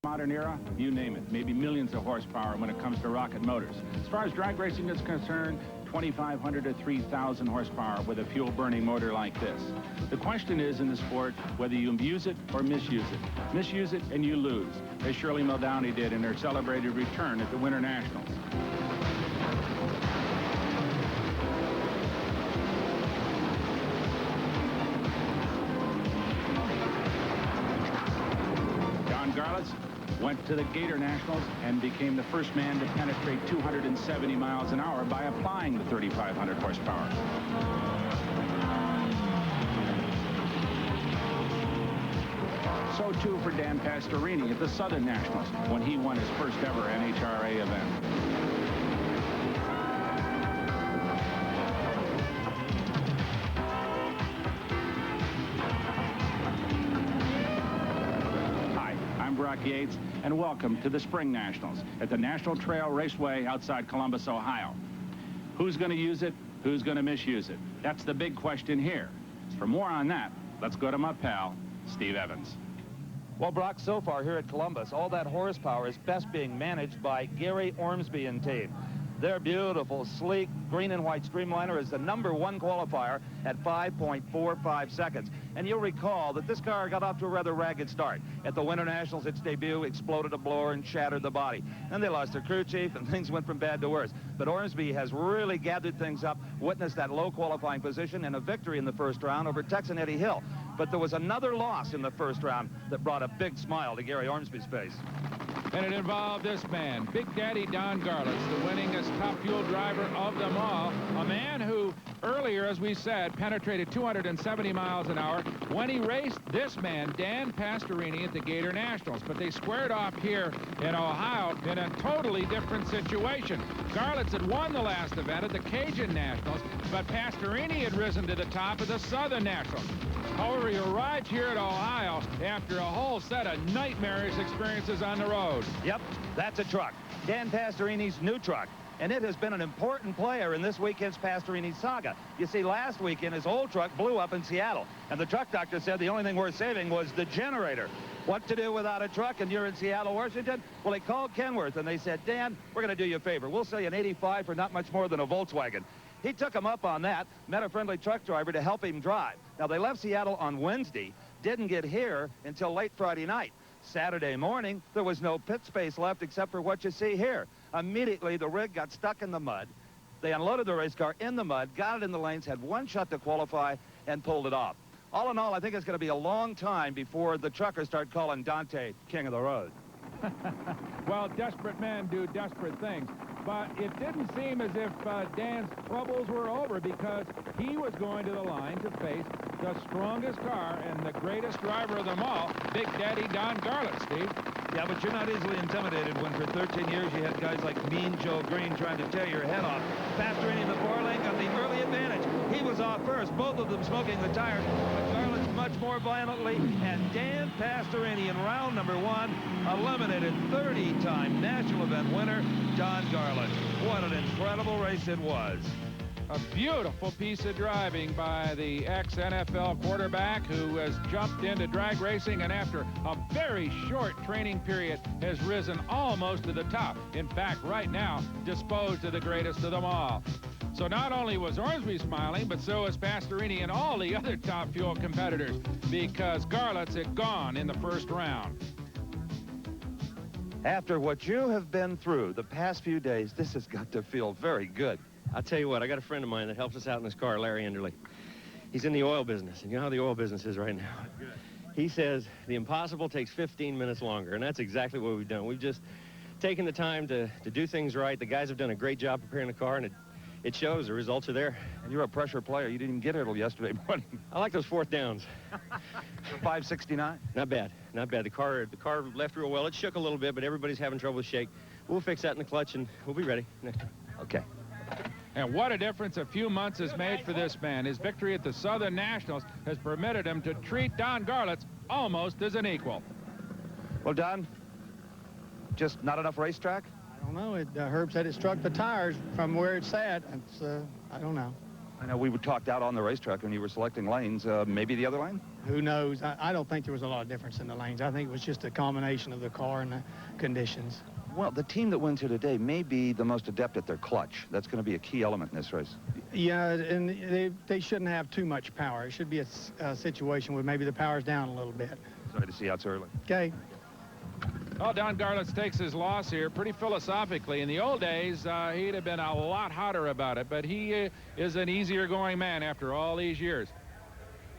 Modern era, you name it, maybe millions of horsepower when it comes to rocket motors. As far as drag racing is concerned, 2,500 to 3,000 horsepower with a fuel-burning motor like this. The question is in the sport whether you use it or misuse it. Misuse it and you lose, as Shirley Muldowney did in her celebrated return at the Winter Nationals. Went to the Gator Nationals and became the first man to penetrate 270 miles an hour by applying the 3,500 horsepower. So too for Dan Pastorini at the Southern Nationals when he won his first ever NHRA event. Yates, and welcome to the Spring Nationals at the National Trail Raceway outside Columbus, Ohio. Who's going to use it? Who's going to misuse it? That's the big question here. For more on that, let's go to my pal, Steve Evans. Well, Brock, so far here at Columbus, all that horsepower is best being managed by Gary Ormsby and team. Their beautiful, sleek, green and white Streamliner is the #1 qualifier at 5.45 seconds. And you'll recall that this car got off to a rather ragged start. At the Winter Nationals, its debut exploded a blower and shattered the body. Then they lost their crew chief, and things went from bad to worse. But Ormsby has really gathered things up, witnessed that low qualifying position, and a victory in the first round over Texan Eddie Hill. But there was another loss in the first round that brought a big smile to Gary Ormsby's face. And it involved this man, Big Daddy Don Garlits, the winningest top fuel driver of them all. A man who earlier, as we said, penetrated 270 miles an hour when he raced this man, Dan Pastorini, at the Gator Nationals. But they squared off here in Ohio in a totally different situation. Garlits had won the last event at the Cajun Nationals, but Pastorini had risen to the top of the Southern Nationals. However, he arrived here at Ohio after a whole set of nightmarish experiences on the road. Yep, that's a truck. Dan Pastorini's new truck. And it has been an important player in this weekend's Pastorini saga. You see, last weekend, his old truck blew up in Seattle. And the truck doctor said the only thing worth saving was the generator. What to do without a truck, and you're in Seattle, Washington? Well, he called Kenworth, and they said, Dan, we're going to do you a favor. We'll sell you an 85 for not much more than a Volkswagen. He took him up on that, met a friendly truck driver to help him drive. Now, they left Seattle on Wednesday, didn't get here until late Friday night. Saturday morning, there was no pit space left except for what you see here. Immediately, the rig got stuck in the mud. They unloaded the race car in the mud, got it in the lanes, had one shot to qualify, and pulled it off. All in all, I think it's going to be a long time before the truckers start calling Dante king of the road. Well, desperate men do desperate things. But it didn't seem as if Dan's troubles were over, because he was going to the line to face the strongest car and the greatest driver of them all, Big Daddy Don Garlits, Steve. Yeah, but you're not easily intimidated when for 13 years you had guys like Mean Joe Green trying to tear your head off. Pastorini in the four-lane got the early advantage. He was off first, both of them smoking the tires, but Garlits much more violently, and Dan Pastorini in round #1 eliminated 30-time national event winner Don Garlits. What an incredible race it was. A beautiful piece of driving by the ex-NFL quarterback who has jumped into drag racing and after a very short training period has risen almost to the top. In fact, right now, disposed of the greatest of them all. So not only was Ormsby smiling, but so was Pastorini and all the other top fuel competitors, because Garlits had gone in the first round. After what you have been through the past few days, this has got to feel very good. I'll tell you what, I got a friend of mine that helps us out in his car, Larry Enderley. He's in the oil business, and you know how the oil business is right now. Good. He says the impossible takes 15 minutes longer, and that's exactly what we've done. We've just taken the time to do things right. The guys have done a great job preparing the car, and it shows. The results are there. And you're a pressure player. You didn't even get here till yesterday morning. I like those fourth downs. 569? Not bad. Not bad. The car left real well. It shook a little bit, but everybody's having trouble with shake. We'll fix that in the clutch, and we'll be ready next time. Okay. And what a difference a few months has made for this man. His victory at the Southern Nationals has permitted him to treat Don Garlits almost as an equal. Well, Don, just not enough racetrack? I don't know. Herb said it struck the tires from where it sat. It's, I don't know. I know we talked out on the racetrack when you were selecting lanes. Maybe the other lane? who knows? I don't think there was a lot of difference in the lanes. I think it was just a combination of the car and the conditions. Well, the team that wins here today may be the most adept at their clutch. That's going to be a key element in this race. Yeah, and they shouldn't have too much power. It should be a situation where maybe the power's down a little bit. Sorry to see out so early. Okay. Well, Don Garlits takes his loss here pretty philosophically. In the old days, he'd have been a lot hotter about it, but he is an easier going man after all these years.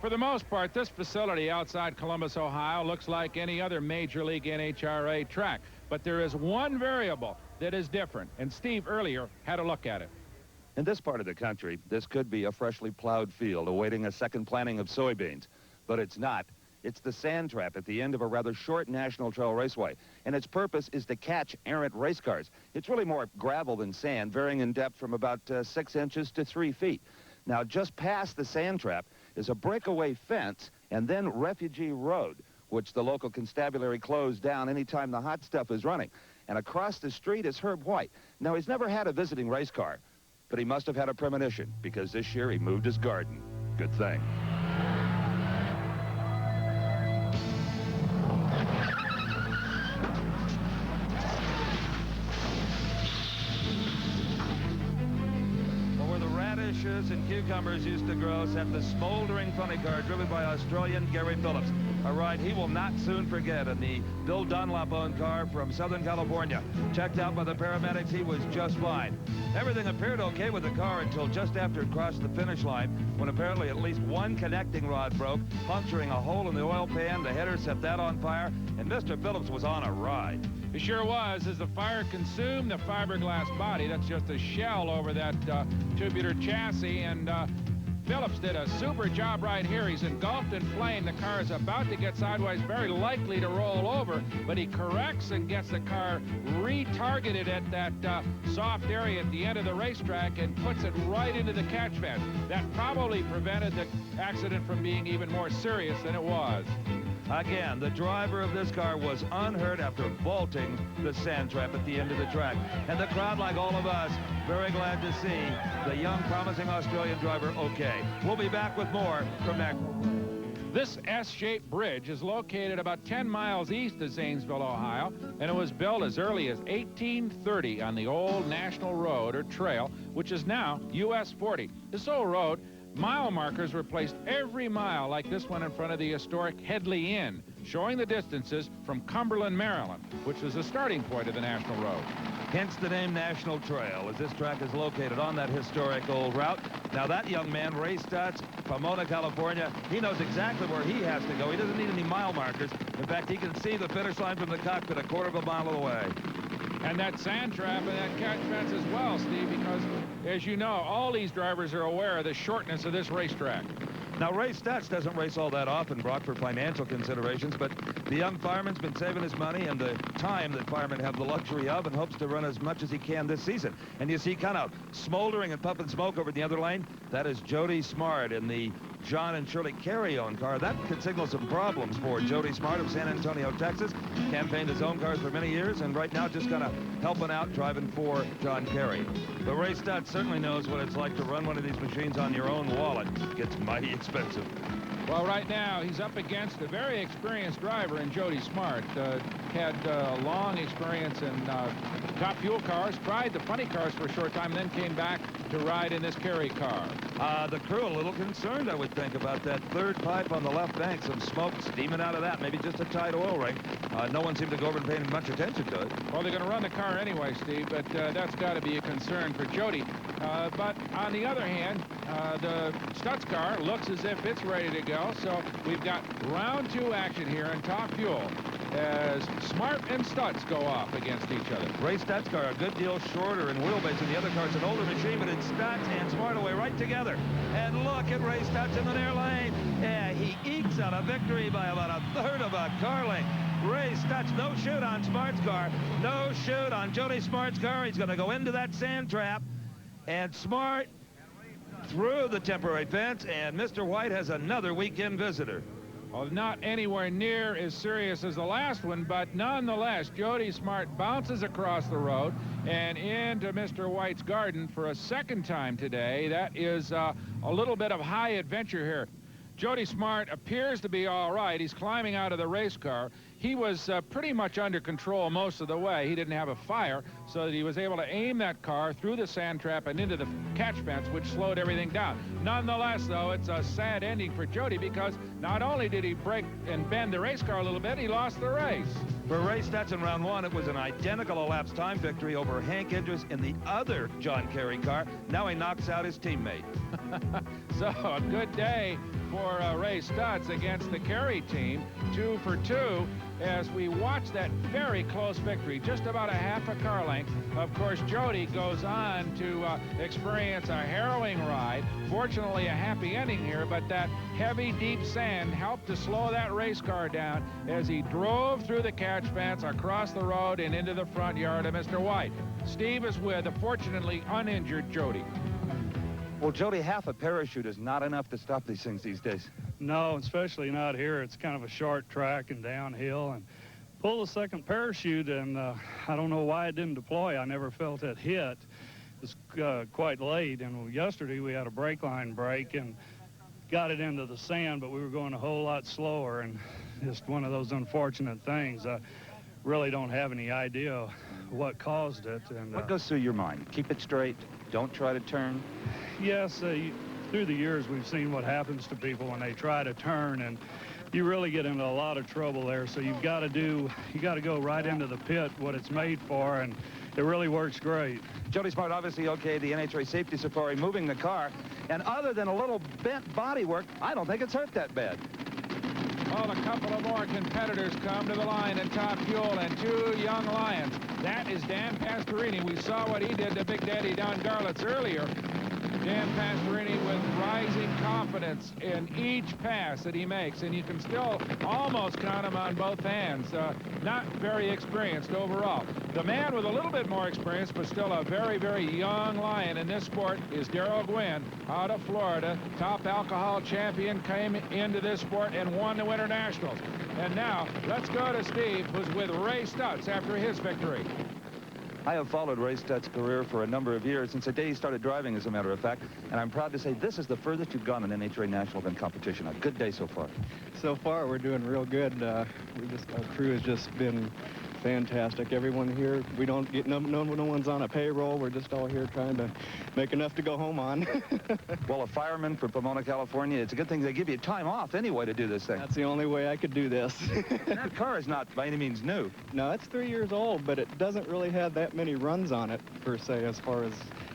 For the most part, this facility outside Columbus, Ohio, looks like any other Major League NHRA track. But there is one variable that is different, and Steve earlier had a look at it. In this part of the country, this could be a freshly plowed field awaiting a second planting of soybeans. But it's not. It's the sand trap at the end of a rather short National Trail Raceway, and its purpose is to catch errant race cars. It's really more gravel than sand, varying in depth from about 6 inches to 3 feet. Now, just past the sand trap is a breakaway fence and then Refugee Road, which the local constabulary closed down anytime the hot stuff is running. And across the street is Herb White. Now, he's never had a visiting race car, but he must have had a premonition, because this year he moved his garden. Good thing. And cucumbers used to grow sat the smoldering funny car driven by Australian Gary Phillips. A ride he will not soon forget in the Bill Dunlop-owned car from Southern California. Checked out by the paramedics, he was just fine. Everything appeared okay with the car until just after it crossed the finish line, when apparently at least one connecting rod broke, puncturing a hole in the oil pan. The header set that on fire, and Mr. Phillips was on a ride. It sure was. As the fire consumed the fiberglass body, that's just a shell over that tubular chassis, and Phillips did a super job right here. He's engulfed in flame. The car is about to get sideways, very likely to roll over, but he corrects and gets the car retargeted at that soft area at the end of the racetrack and puts it right into the catch fence. That probably prevented the accident from being even more serious than it was. Again, the driver of this car was unhurt after vaulting the sand trap at the end of the track. And the crowd, like all of us, very glad to see the young, promising Australian driver okay. We'll be back with more from next. This S-shaped bridge is located about 10 miles east of Zanesville, Ohio, and it was built as early as 1830 on the old National Road or Trail, which is now US 40. This old road, mile markers were placed every mile, like this one in front of the historic Headley Inn, showing the distances from Cumberland, Maryland, which is the starting point of the National Road. Hence the name National Trail, as this track is located on that historic old route. Now that young man, Ray Stutz, Pomona, California, he knows exactly where he has to go. He doesn't need any mile markers. In fact, he can see the finish line from the cockpit a quarter of a mile away. And that sand trap and that catch fence as well, Steve, because, as you know, all these drivers are aware of the shortness of this racetrack. Now, Ray Stutz doesn't race all that often, Brock, for financial considerations, but the young fireman's been saving his money and the time that firemen have the luxury of, and hopes to run as much as he can this season. And you see kind of smoldering and puffing smoke over the other lane. That is Jody Smart in the John and Shirley Carry-On car. That could signal some problems for Jody Smart of San Antonio, Texas. Campaigned his own cars for many years, and right now just kind of helping out, driving for John Kerry. But Ray Stutz certainly knows what it's like to run one of these machines on your own wallet. It gets mighty expensive. Well, right now, he's up against a very experienced driver in Jody Smart. Had long experience in top fuel cars, tried the funny cars for a short time, and then came back to ride in this Kerry car. The crew a little concerned, I would think, about that third pipe on the left bank. Some smoke steaming out of that, maybe just a tight oil ring. No one seemed to go over and pay much attention to it. Well, they're going to run the car anyway, Steve, but that's got to be a concern for Jody. But on the other hand, the Stutz car looks as if it's ready to go, so we've got round 2 action here in top fuel as Smart and Stutz go off against each other. Ray Stutz car a good deal shorter in wheelbase than the other car's an older machine, but it's Stutz and Smart away right together. And look at Ray Stutz in the near lane. Yeah, he ekes out a victory by about a third of a car length. Ray Stutz, no shoot on Smart's car, no shoot on Jody Smart's car. He's going to go into that sand trap, and Smart through the temporary fence, and Mr. White has another weekend visitor. Well, not anywhere near as serious as the last one, but nonetheless, Jody Smart bounces across the road and into Mr. White's garden for a second time today. That is a little bit of high adventure here. Jody Smart appears to be all right. He's climbing out of the race car. He was pretty much under control most of the way. He didn't have a fire, so that he was able to aim that car through the sand trap and into the catch fence, which slowed everything down. Nonetheless, though, it's a sad ending for Jody, because not only did he break and bend the race car a little bit, he lost the race. For Ray Stutz in round one, it was an identical elapsed time victory over Hank Idris in the other John Kerry car. Now he knocks out his teammate. So a good day for Ray Stutz against the Kerry team, 2 for 2, as we watch that very close victory, just about a half a car length. Of course, Jody goes on to experience a harrowing ride. Fortunately, a happy ending here, but that heavy, deep sand helped to slow that race car down as he drove through the catch fence, across the road, and into the front yard of Mr. White. Steve is with a fortunately uninjured Jody. Well, Jody, half a parachute is not enough to stop these things these days. No, especially not here. It's kind of a short track and downhill, and pull the second parachute, and I don't know why it didn't deploy. I never felt it hit. It was quite late, and yesterday we had a brake line break and got it into the sand, but we were going a whole lot slower, and just one of those unfortunate things. I really don't have any idea what caused it. And what goes through your mind? Keep it straight. Don't try to turn. Yes, through the years we've seen what happens to people when they try to turn, and you really get into a lot of trouble there. So you got to go right into the pit, what it's made for, and it really works great. Jody Smart obviously okay, the NHRA safety safari moving the car, and other than a little bent body work, I don't think it's hurt that bad. Well, a couple of more competitors come to the line in Top Fuel, and 2 young lions. That is Dan Pastorini. We saw what he did to Big Daddy Don Garlits earlier. Dan Pastorini with rising confidence in each pass that he makes, and you can still almost count him on both hands. Not very experienced overall. The man with a little bit more experience, but still a very, very young lion in this sport, is Darrell Gwynn out of Florida. Top alcohol champion, came into this sport and won the Winter Nationals. And now, let's go to Steve, who's with Ray Stutz after his victory. I have followed Ray Stutz's career for a number of years, since the day he started driving, as a matter of fact, and I'm proud to say this is the furthest you've gone in NHRA National Event competition. A good day so far. So far, we're doing real good. Our crew has just been fantastic. Everyone here, we don't get no one's on a payroll. We're just all here trying to make enough to go home on. Well, a fireman from Pomona, California, it's a good thing they give you time off anyway to do this thing. That's the only way I could do this. And that car is not by any means new. No, it's 3 years old, but it doesn't really have that many runs on it, per se, as far as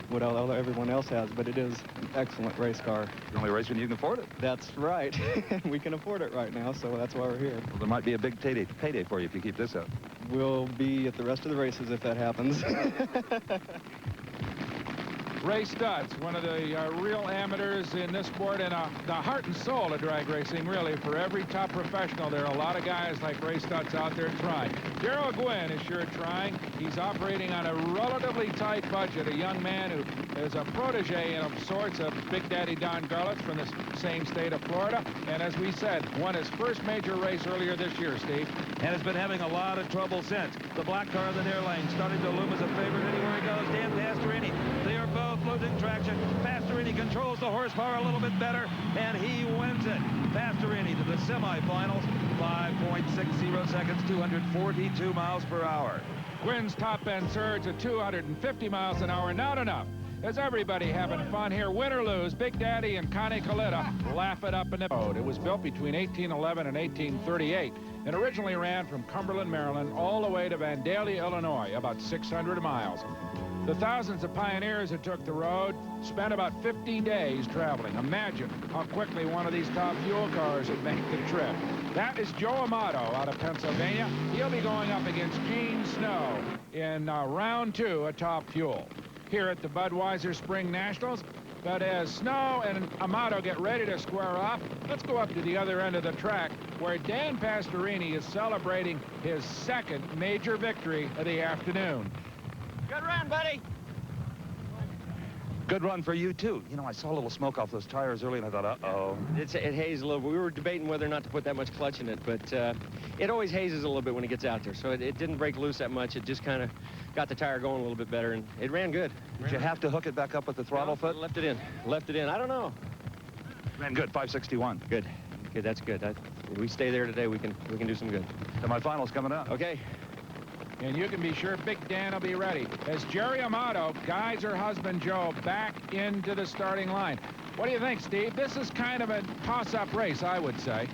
what everyone else has, but it is an excellent race car. The only race when you can afford it. That's right. We can afford it right now, so that's why we're here. Well, there might be a big payday for you if you keep this up. We'll be at the rest of the races if that happens. Ray Stutz, one of the real amateurs in this sport, and the heart and soul of drag racing, really. For every top professional, there are a lot of guys like Ray Stutz out there trying. Darrell Gwynn is sure trying. He's operating on a relatively tight budget, a young man who is a protege of sorts of Big Daddy Don Garlits from the same state of Florida, and as we said, won his first major race earlier this year, Steve. And has been having a lot of trouble since. The black car in the near lane starting to loom as a favorite anywhere he goes. Dan Pastorini, they are both losing traction. Pastorini controls the horsepower a little bit better, and he wins it. Pastorini to the semifinals, 5.60 seconds, 242 miles per hour. Gwynn's top end surge at 250 miles an hour, not enough. Is everybody having fun here? Win or lose, Big Daddy and Connie Coletta laugh it up in the road. It was built between 1811 and 1838 and originally ran from Cumberland, Maryland, all the way to Vandalia, Illinois, about 600 miles. The thousands of pioneers who took the road spent about 50 days traveling. Imagine how quickly one of these top fuel cars would make the trip. That is Joe Amato out of Pennsylvania. He'll be going up against Gene Snow in round 2 at Top Fuel here at the Budweiser Spring Nationals. But as Snow and Amato get ready to square off, let's go up to the other end of the track where Dan Pastorini is celebrating his second major victory of the afternoon. Good run, buddy. Good run for you, too. You know, I saw a little smoke off those tires early, and I thought, uh-oh. It hazed a little bit. We were debating whether or not to put that much clutch in it, but it always hazes a little bit when it gets out there. So it didn't break loose that much. It just kind of got the tire going a little bit better, and it ran good. Did you have to hook it back up with the throttle foot? Left it in. Left it in. I don't know. Man, good, 561. Good. Okay, that's good. If we stay there today, we can do some good. Semifinals coming up. Okay. And you can be sure Big Dan will be ready as Jerry Amato guides her husband Joe back into the starting line. What do you think, Steve? This is kind of a toss-up race, I would say.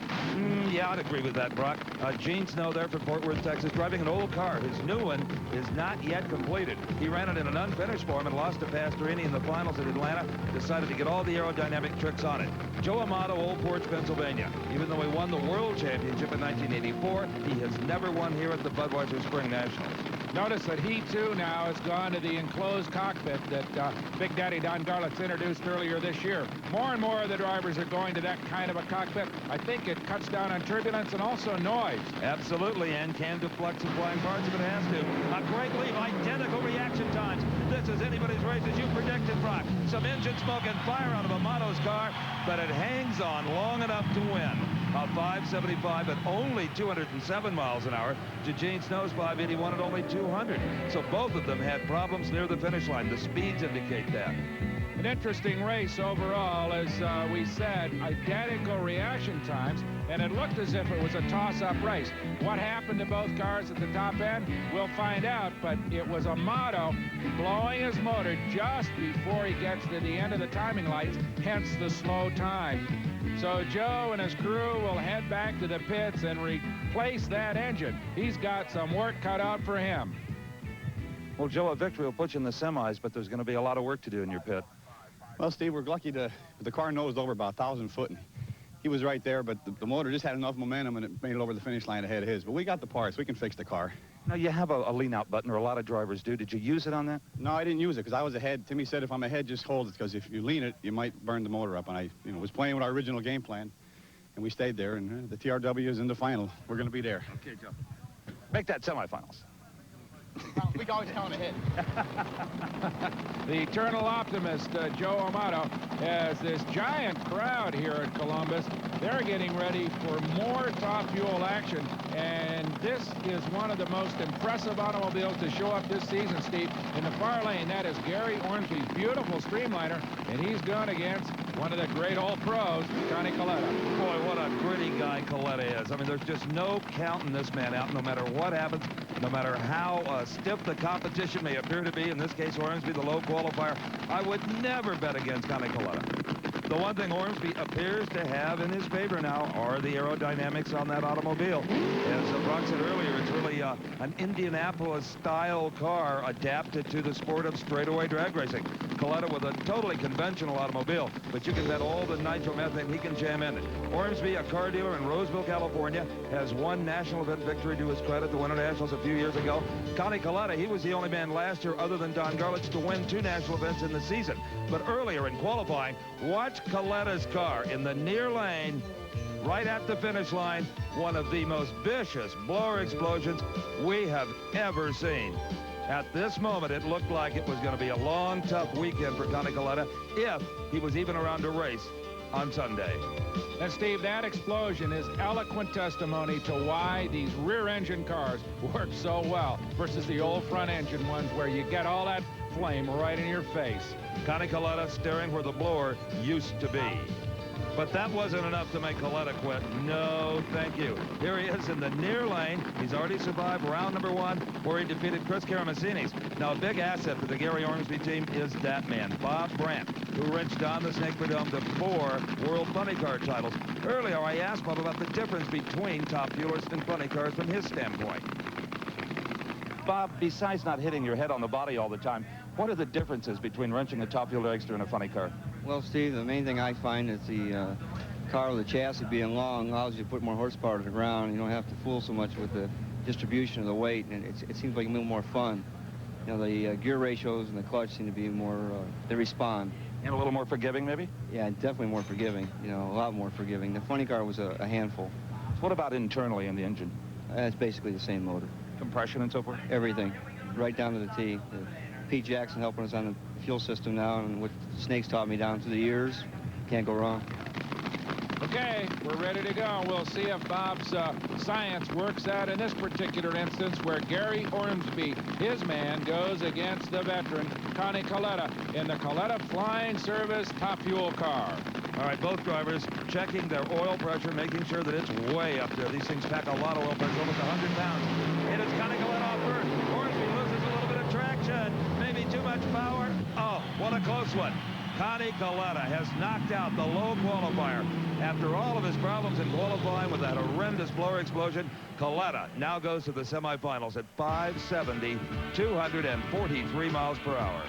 Yeah, I'd agree with that, Brock. Gene Snow there from Fort Worth, Texas, driving an old car. His new one is not yet completed. He ran it in an unfinished form and lost to Pastorini in the finals at Atlanta. Decided to get all the aerodynamic tricks on it. Joe Amato, Old Porch, Pennsylvania. Even though he won the World Championship in 1984, he has never won here at the Budweiser Springnationals. Notice that he, too, now has gone to the enclosed cockpit that Big Daddy Don Garlits introduced earlier this year. More and more of the drivers are going to that kind of a cockpit. I think it cuts down on turbulence and also noise. Absolutely, and can deflect some flying parts if it has to. A great lead, identical reaction times. This is anybody's race, as you predicted, Brock. Some engine smoke and fire out of Amato's car, but it hangs on long enough to win. A 575 at only 207 miles an hour to Gene Snow's 581 at only 200. So both of them had problems near the finish line. The speeds indicate that. An interesting race overall, as we said, identical reaction times, and it looked as if it was a toss-up race. What happened to both cars at the top end, we'll find out, but it was Amato blowing his motor just before he gets to the end of the timing lights, hence the slow time. So Joe and his crew will head back to the pits and replace that engine. He's got some work cut out for him. Well, Joe, a victory will put you in the semis, but there's going to be a lot of work to do in your pit. Well, Steve, we're lucky the car nosed over about 1,000 foot. And he was right there, but the motor just had enough momentum and it made it over the finish line ahead of his. But we got the parts. We can fix the car. Now, you have a lean-out button, or a lot of drivers do. Did you use it on that? No, I didn't use it because I was ahead. Timmy said if I'm ahead, just hold it, because if you lean it, you might burn the motor up. And I was playing with our original game plan, and we stayed there. And the TRW is in the final. We're going to be there. Okay, Joe. Make that semifinals. We can always count ahead. The eternal optimist, Joe Amato, has this giant crowd here at Columbus. They're getting ready for more top fuel action, and this is one of the most impressive automobiles to show up this season, Steve. In the far lane, that is Gary Ormsby's beautiful Streamliner, and he's going against one of the great old pros, Connie Coletta. Boy, what a gritty guy Coletta is. I mean, there's just no counting this man out, no matter what happens, no matter how stiff the competition may appear to be. In this case, Ormsby, the low qualifier. I would never bet against Connie Coletta. The one thing Ormsby appears to have in his favor now are the aerodynamics on that automobile. As Brock said earlier, it's really an Indianapolis-style car adapted to the sport of straightaway drag racing. Coletta with a totally conventional automobile, but you can bet all the nitromethane he can jam in it. Ormsby, a car dealer in Roseville, California, has one national event victory to his credit, the Winter Nationals a few years ago. Connie Coletta, he was the only man last year other than Don Garlits to win 2 national events in the season. But earlier in qualifying, watch Coletta's car in the near lane, right at the finish line, one of the most vicious blower explosions we have ever seen. At this moment, it looked like it was going to be a long, tough weekend for Connie Coletta if he was even around to race on Sunday. And Steve, that explosion is eloquent testimony to why these rear-engine cars work so well versus the old front-engine ones where you get all that flame right in your face. Connie Coletta staring where the blower used to be. But that wasn't enough to make Coletta quit. No, thank you. Here he is in the near lane. He's already survived round number 1, where he defeated Chris Karamessinis. Now, a big asset for the Gary Ormsby team is that man, Bob Brandt, who wrenched Don the Snakebird Dome to 4 World Funny Car titles. Earlier, I asked Bob about the difference between top fuelers and funny cars from his standpoint. Bob, besides not hitting your head on the body all the time, what are the differences between wrenching a top fuel dragster and a funny car? Well, Steve, the main thing I find is the car with the chassis being long allows you to put more horsepower to the ground. You don't have to fool so much with the distribution of the weight, and it seems like a little more fun. You know, the gear ratios and the clutch seem to be more, they respond. And a little more forgiving, maybe? Yeah, definitely more forgiving, you know, a lot more forgiving. The funny car was a handful. So what about internally in the engine? It's basically the same motor. Compression and so forth? Everything, right down to the T. Pete Jackson helping us on the fuel system now, and what Snakes taught me down to the ears. Can't go wrong. Okay, we're ready to go. We'll see if Bob's science works out in this particular instance where Gary Ormsby, his man, goes against the veteran Connie Coletta in the Coletta Flying Service Top Fuel car. All right, both drivers checking their oil pressure, making sure that it's way up there. These things pack a lot of oil pressure, almost 100 pounds. And it's kind of going off first. Hornsby loses a little bit of traction, maybe too much power. Oh, what a close one. Connie Coletta has knocked out the low qualifier. After all of his problems in qualifying with that horrendous blower explosion, Coletta now goes to the semifinals at 570, 243 miles per hour.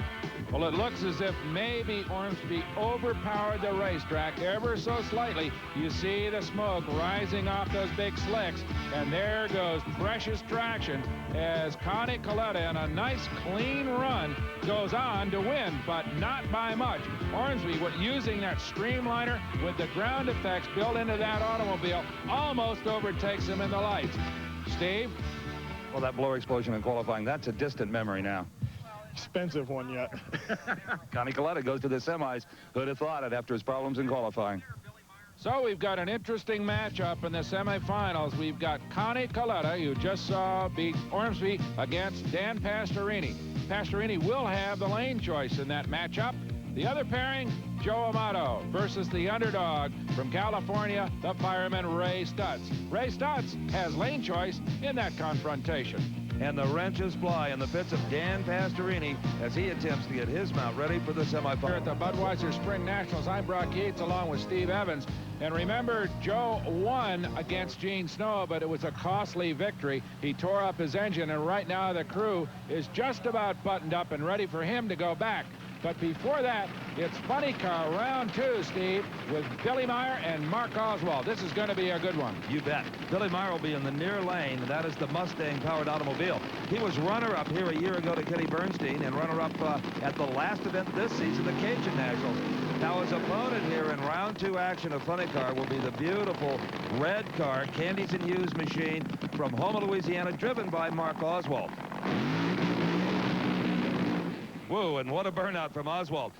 Well, it looks as if maybe Ormsby overpowered the racetrack ever so slightly. You see the smoke rising off those big slicks, and there goes precious traction as Connie Coletta, in a nice clean run, goes on to win, but not by much. Ormsby, using that streamliner with the ground effects built into that automobile, almost overtakes him in the lights. Steve? Well, that blower explosion in qualifying, that's a distant memory now. Expensive one yet. Connie Coletta goes to the semis. Who'd have thought it after his problems in qualifying? So we've got an interesting matchup in the semifinals. We've got Connie Coletta, you just saw beat Ormsby, against Dan Pastorini. Pastorini will have the lane choice in that matchup. The other pairing, Joe Amato versus the underdog from California, the fireman Ray Stutz. Ray Stutz has lane choice in that confrontation. And the wrenches fly in the pits of Dan Pastorini as he attempts to get his mount ready for the semifinal. Here at the Budweiser Springnationals, I'm Brock Yates along with Steve Evans. And remember, Joe won against Gene Snow, but it was a costly victory. He tore up his engine, and right now the crew is just about buttoned up and ready for him to go back. But before that, it's Funny Car round 2, Steve, with Billy Meyer and Mark Oswald. This is going to be a good one. You bet. Billy Meyer will be in the near lane, and that is the Mustang-powered automobile. He was runner-up here a year ago to Kenny Bernstein and runner-up at the last event this season, the Cajun Nationals. Now, his opponent here in round 2 action of Funny Car will be the beautiful red car, Candies and Hughes machine from Houma, Louisiana, driven by Mark Oswald. Whoa, and what a burnout from Oswald.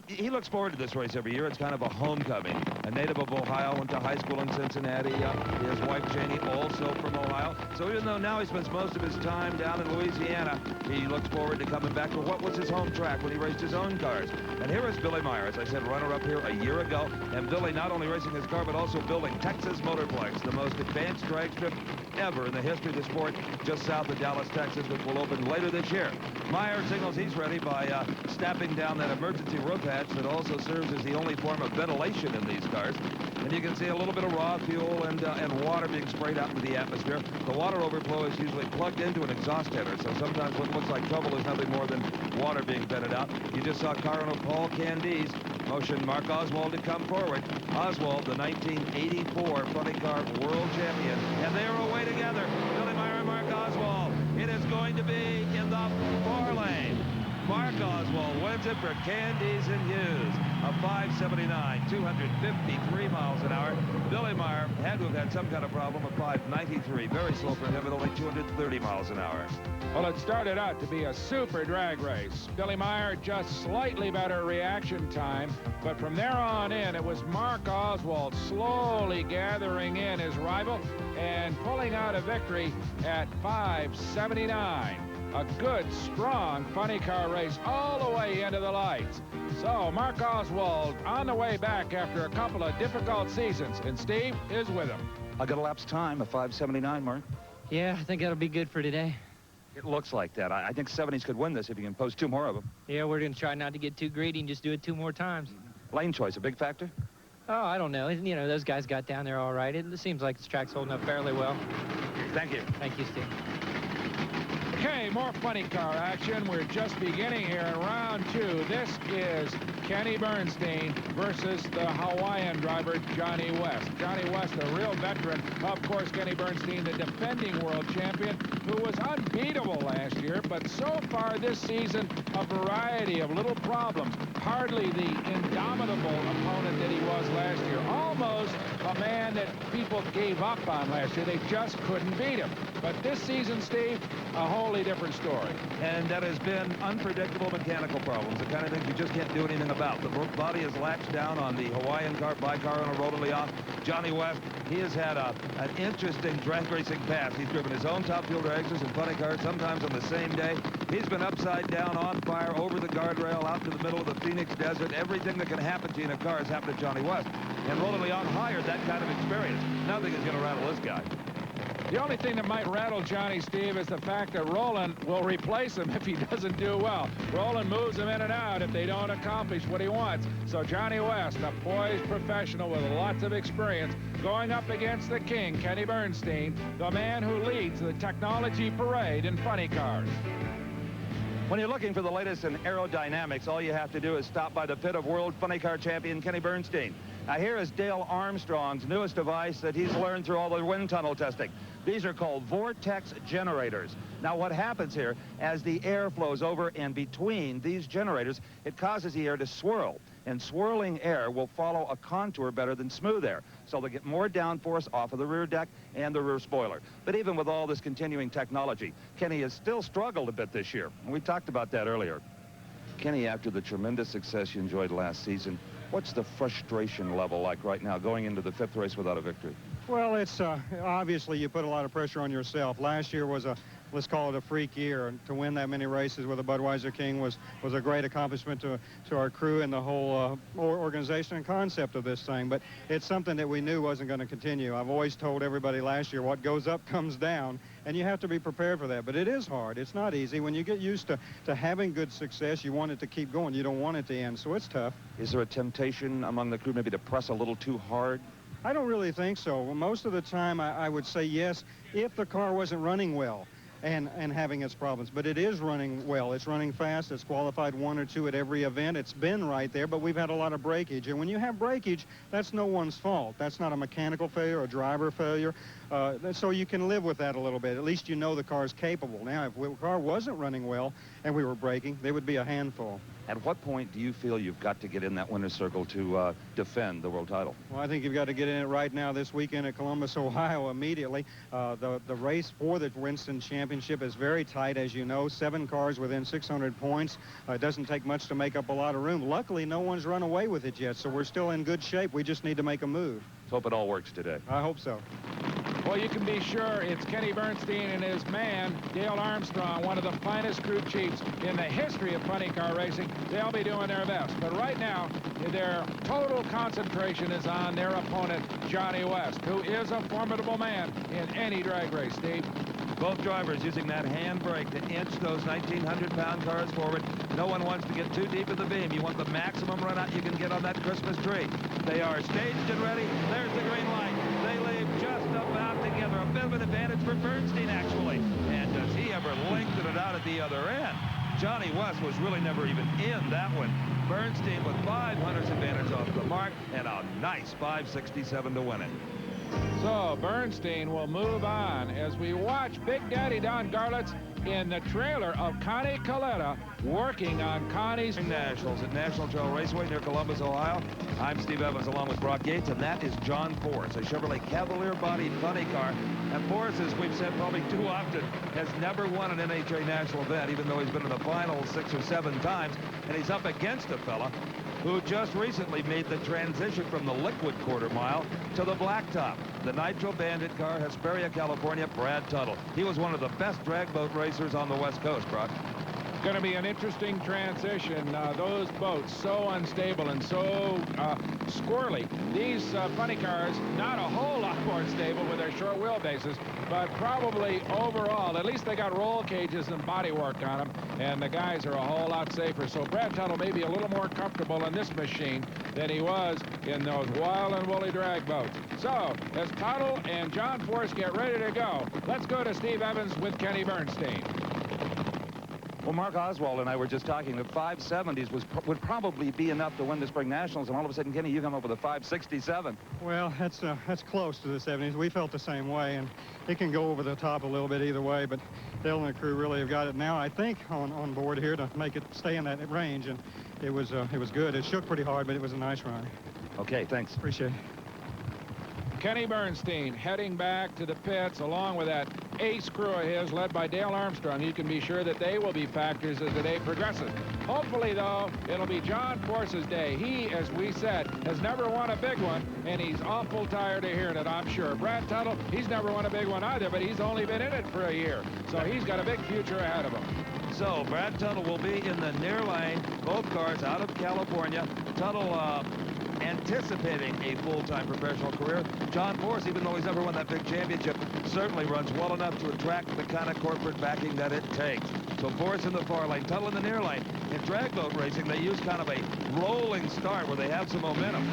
He looks forward to this race every year. It's kind of a homecoming. A native of Ohio, went to high school in Cincinnati. His wife, Janie, also from Ohio. So even though now he spends most of his time down in Louisiana, he looks forward to coming back to what was his home track when he raced his own cars. And here is Billy Meyer, as I said, runner-up here a year ago. And Billy not only racing his car, but also building Texas Motorplex, the most advanced drag strip ever in the history of the sport, just south of Dallas, Texas, which will open later this year. Meyer signals he's ready by snapping down that emergency rope hatch that also serves as the only form of ventilation in these cars. And you can see a little bit of raw fuel and water being sprayed out into the atmosphere. The water overflow is usually plugged into an exhaust header, so sometimes what looks like trouble is nothing more than water being vented out. You just saw car owner Paul Candies motion Mark Oswald to come forward. Oswald, the 1984 Funny Car World Champion. And they are away together. Billy Meyer and Mark Oswald. It is going to be in the 4 lane. Mark Oswald wins it for Candies and Hughes. A 579, 253 miles an hour. Billy Meyer had to have had some kind of problem. A 593, very slow for him at only 230 miles an hour. Well, it started out to be a super drag race. Billy Meyer just slightly better reaction time, but from there on in, it was Mark Oswald slowly gathering in his rival and pulling out a victory at 579. A good, strong Funny Car race all the way into the lights. So Mark Oswald on the way back after a couple of difficult seasons, and Steve is with him. I got a lapse time of 579, Mark. Yeah, I think that'll be good for today. It looks like that. I think 70s could win this if you can post 2 more of them. Yeah, we're going to try not to get too greedy and just do it 2 more times. Lane choice, a big factor? Oh, I don't know. You know, those guys got down there all right. It seems like this track's holding up fairly well. Thank you. Thank you, Steve. Okay, more Funny Car action. We're just beginning here in round 2. This is Kenny Bernstein versus the Hawaiian driver, Johnny West. Johnny West, a real veteran. Of course, Kenny Bernstein, the defending world champion, who was unbeatable last year, but so far this season, a variety of little problems. Hardly the indomitable opponent that he was last year. Almost a man that people gave up on last year. They just couldn't beat him. But this season, Steve, a wholly different story. And that has been unpredictable mechanical problems, the kind of things you just can't do anything about. The body is latched down on the Hawaiian car, by-car owner Roland Leon. Johnny West, he has had an interesting drag racing past. He's driven his own top fuel drags, his in funny cars, sometimes on the same day. He's been upside down, on fire, over the guardrail, out to the middle of the Phoenix Desert. Everything that can happen to you in a car has happened to Johnny West. And Roland Leon hired that kind of experience. Nothing is going to rattle this guy. The only thing that might rattle Johnny, Steve, is the fact that Roland will replace him if he doesn't do well. Roland moves him in and out if they don't accomplish what he wants. So Johnny West, a poised professional with lots of experience, going up against the king, Kenny Bernstein, the man who leads the technology parade in funny cars. When you're looking for the latest in aerodynamics, all you have to do is stop by the pit of world funny car champion Kenny Bernstein. Now, here is Dale Armstrong's newest device that he's learned through all the wind tunnel testing. These are called vortex generators. Now, what happens here, as the air flows over and between these generators, it causes the air to swirl. And swirling air will follow a contour better than smooth air. So they'll get more downforce off of the rear deck and the rear spoiler. But even with all this continuing technology, Kenny has still struggled a bit this year. And we talked about that earlier. Kenny, after the tremendous success you enjoyed last season, what's the frustration level like right now, going into the 5th race without a victory? Well, it's obviously you put a lot of pressure on yourself. Last year was let's call it a freak year. And to win that many races with a Budweiser King was a great accomplishment to our crew and the whole organization and concept of this thing. But it's something that we knew wasn't going to continue. I've always told everybody last year, what goes up comes down, and you have to be prepared for that. But it is hard. It's not easy. When you get used to having good success, you want it to keep going. You don't want it to end, so it's tough. Is there a temptation among the crew maybe to press a little too hard? I don't really think so. Well, most of the time, I would say yes, if the car wasn't running well and having its problems. But it is running well. It's running fast. It's qualified 1 or 2 at every event. It's been right there, but we've had a lot of breakage. And when you have breakage, that's no one's fault. That's not a mechanical failure or a driver failure. So you can live with that a little bit. At least you know the car's capable. Now, if the car wasn't running well and we were braking, they would be a handful. At what point do you feel you've got to get in that winner's circle to defend the world title? Well, I think you've got to get in it right now this weekend at Columbus, Ohio, immediately. The race for the Winston Championship is very tight, as you know. 7 cars within 600 points. It doesn't take much to make up a lot of room. Luckily, no one's run away with it yet, so we're still in good shape. We just need to make a move. Let's hope it all works today. I hope so. Well, you can be sure it's Kenny Bernstein and his man, Dale Armstrong, one of the finest crew chiefs in the history of funny car racing. They'll be doing their best. But right now, their total concentration is on their opponent, Johnny West, who is a formidable man in any drag race, Steve. Both drivers using that handbrake to inch those 1,900-pound cars forward. No one wants to get too deep in the beam. You want the maximum run out you can get on that Christmas tree. They are staged and ready. There's the green light. They leave just about together. A bit of an advantage for Bernstein, actually. And does he ever lengthen it out at the other end? Johnny West was really never even in that one. Bernstein with 500's advantage off the mark and a nice 567 to win it. So Bernstein will move on as we watch Big Daddy Don Garlits in the trailer of Connie Coletta working on Connie's Nationals at National Trail Raceway near Columbus, Ohio. I'm Steve Evans along with Brock Yates, and that is John Force, a Chevrolet Cavalier-bodied funny car. And Force, as we've said probably too often, has never won an NHRA national event, even though he's been in the finals 6 or 7 times. And he's up against a fella who just recently made the transition from the liquid quarter mile to the blacktop. The Nitro Bandit car, Hesperia, California, Brad Tuttle. He was one of the best drag boat racers on the West Coast, Brock. Going to be an interesting transition. Those boats so unstable and so squirrely. These funny cars, not a whole lot more stable with their short wheelbases, but probably overall, at least they got roll cages and body work on them, and the guys are a whole lot safer. So Brad Tuttle may be a little more comfortable in this machine than he was in those wild and woolly drag boats. So, as Tuttle and John Force get ready to go, let's go to Steve Evans with Kenny Bernstein. Well, Mark Oswald and I were just talking that 570s would probably be enough to win the Spring Nationals, and all of a sudden, Kenny, you come up with a 567. Well, that's close to the 70s. We felt the same way, and it can go over the top a little bit either way, but Dale and the crew really have got it now, I think, on board here to make it stay in that range, and it was good. It shook pretty hard, but it was a nice run. Okay, thanks. Appreciate it. Kenny Bernstein heading back to the pits along with that ace crew of his, led by Dale Armstrong. You can be sure that they will be factors as the day progresses. Hopefully, though, it'll be John Force's day. He, as we said, has never won a big one, and he's awful tired of hearing it, I'm sure. Brad Tuttle, he's never won a big one either, but he's only been in it for a year. So he's got a big future ahead of him. So Brad Tuttle will be in the near lane. Both cars out of California. Tuttle anticipating a full-time professional career. John Force, even though he's never won that big championship, certainly runs well enough to attract the kind of corporate backing that it takes. So Force in the far lane, Tuttle in the near lane. In drag boat racing, they use kind of a rolling start where they have some momentum.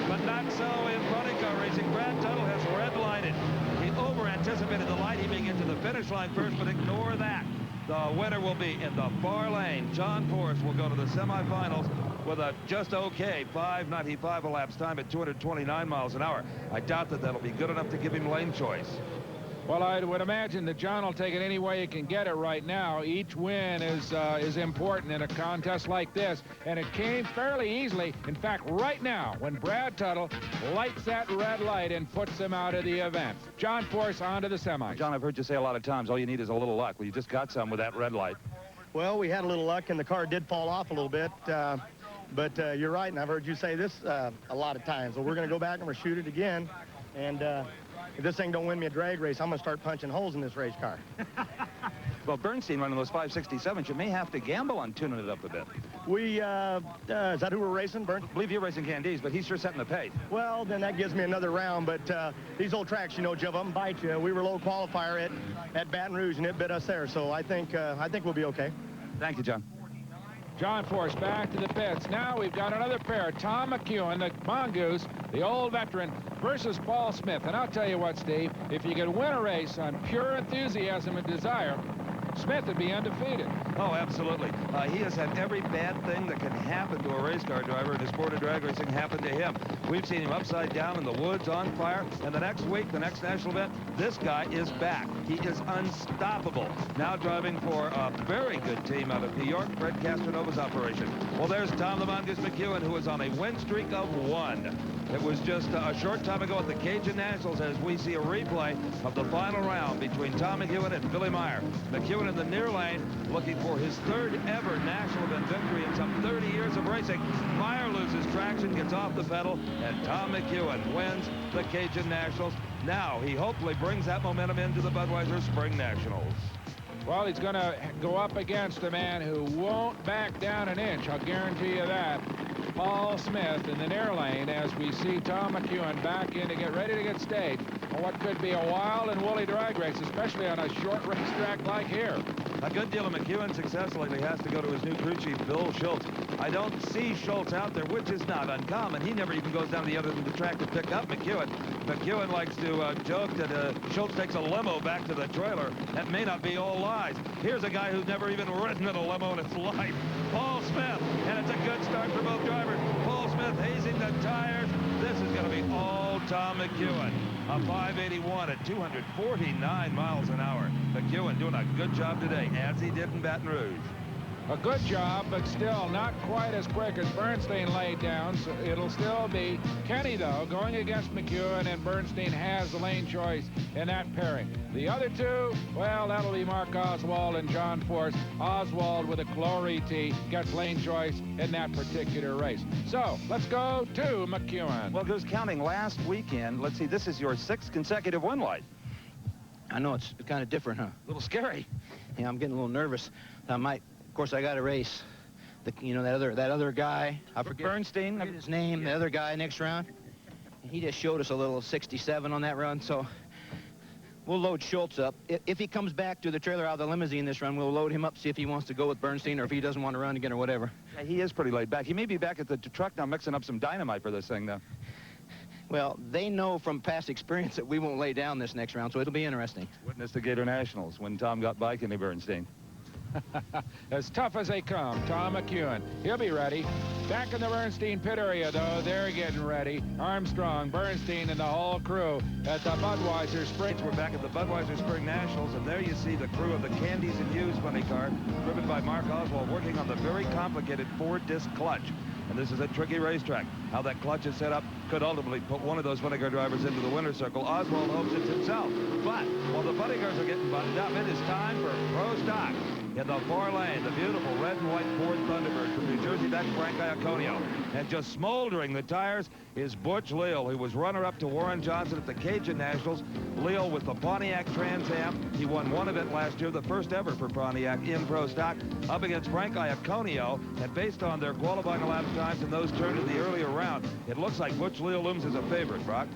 But not so in funny car racing. Brad Tuttle has red-lined it. He over-anticipated the light. He may get to the finish line first, but ignore that. The winner will be in the far lane. John Force will go to the semifinals with a just okay 5:95 elapsed time at 229 miles an hour. I doubt that that'll be good enough to give him lane choice. Well, I would imagine that John will take it any way he can get it right now. Each win is important in a contest like this, and it came fairly easily. In fact, right now, when Brad Tuttle lights that red light and puts him out of the event. John Force onto the semis. John, I've heard you say a lot of times, all you need is a little luck. Well, you just got some with that red light. Well, we had a little luck, and the car did fall off a little bit. But you're right, and I've heard you say this a lot of times. So we're going to go back and we'll shoot it again. And if this thing don't win me a drag race, I'm going to start punching holes in this race car. Well, Bernstein running those 567s, you may have to gamble on tuning it up a bit. We, is that who we're racing, Bern? I believe you're racing Candies, but he's sure setting the pace. Well, then that gives me another round, but these old tracks, you know, jump up and bite you. We were low qualifier at Baton Rouge, and it bit us there, so I think we'll be okay. Thank you, John. John Force back to the pits. Now we've got another pair. Tom McEwen, the mongoose, the old veteran, versus Paul Smith. And I'll tell you what, Steve, if you could win a race on pure enthusiasm and desire, Smith would be undefeated. Oh, absolutely. He has had every bad thing that can happen to a race car driver in the sport of drag racing happen to him. We've seen him upside down in the woods, on fire, and the next week, the next national event, this guy is back. He is unstoppable. Now driving for a very good team out of New York, Fred Castronova's operation. Well, there's Tom the Mongoose McEwen, who is on a win streak of 1. It was just a short time ago at the Cajun Nationals as we see a replay of the final round between Tom McEwen and Billy Meyer. McEwen in the near lane looking for his 3rd ever national event victory in some 30 years of racing. Meyer loses traction, gets off the pedal, and Tom McEwen wins the Cajun Nationals. Now he hopefully brings that momentum into the Budweiser Spring Nationals. Well, he's going to go up against a man who won't back down an inch, I'll guarantee you that. Paul Smith in the near lane as we see Tom McEwen back in to get ready to get staged on what could be a wild and woolly drag race, especially on a short racetrack like here. A good deal of McEwen's success lately has to go to his new crew chief, Bill Schultz. I don't see Schultz out there, which is not uncommon. He never even goes down to the other end of the track to pick up McEwen. McEwen likes to joke that Schultz takes a limo back to the trailer. That may not be all lies. Here's a guy who's never even ridden in a limo in his life, Paul Smith. And it's a good start for both drivers. Paul Smith hazing the tires. This is going to be all Tom McEwen. A 581 at 249 miles an hour. McEwen doing a good job today, as he did in Baton Rouge. A good job, but still not quite as quick as Bernstein laid down. So it'll still be Kenny, though, going against McEwen, and Bernstein has the lane choice in that pairing. The other two, well, that'll be Mark Oswald and John Force. Oswald with a Glory T gets lane choice in that particular race. So let's go to McEwen. Well, who's counting last weekend? Let's see, this is your 6th consecutive win light. I know it's kind of different, huh? A little scary. Yeah, I'm getting a little nervous. Of course, I got to race. That other guy. I forget Bernstein. His name. The other guy next round. He just showed us a little 67 on that run, so we'll load Schultz up. If he comes back to the trailer out of the limousine this run, we'll load him up, see if he wants to go with Bernstein or if he doesn't want to run again or whatever. Yeah, he is pretty laid back. He may be back at the truck now mixing up some dynamite for this thing, though. Well, they know from past experience that we won't lay down this next round, so it'll be interesting. Witness the Gator Nationals when Tom got by Kenny Bernstein. As tough as they come, Tom McEwen. He'll be ready. Back in the Bernstein pit area, though, they're getting ready. Armstrong, Bernstein, and the whole crew at the Budweiser Spring. We're back at the Budweiser Spring Nationals, and there you see the crew of the Candies and Hughes funny car, driven by Mark Oswald, working on the very complicated 4-disc clutch. And this is a tricky racetrack. How that clutch is set up could ultimately put one of those funny car drivers into the winner's circle. Oswald hopes it's himself. But while the funny cars are getting buttoned up, it is time for Pro Stock. In the far lane, the beautiful red and white Ford Thunderbird from New Jersey, that's Frank Iaconio. And just smoldering the tires is Butch Leal, who was runner-up to Warren Johnson at the Cajun Nationals. Leal with the Pontiac Trans Am. He won one event last year, the first ever for Pontiac in Pro Stock, up against Frank Iaconio. And based on their qualifying elapsed times and those turned in the earlier round, it looks like Butch Leal looms as a favorite, Brock.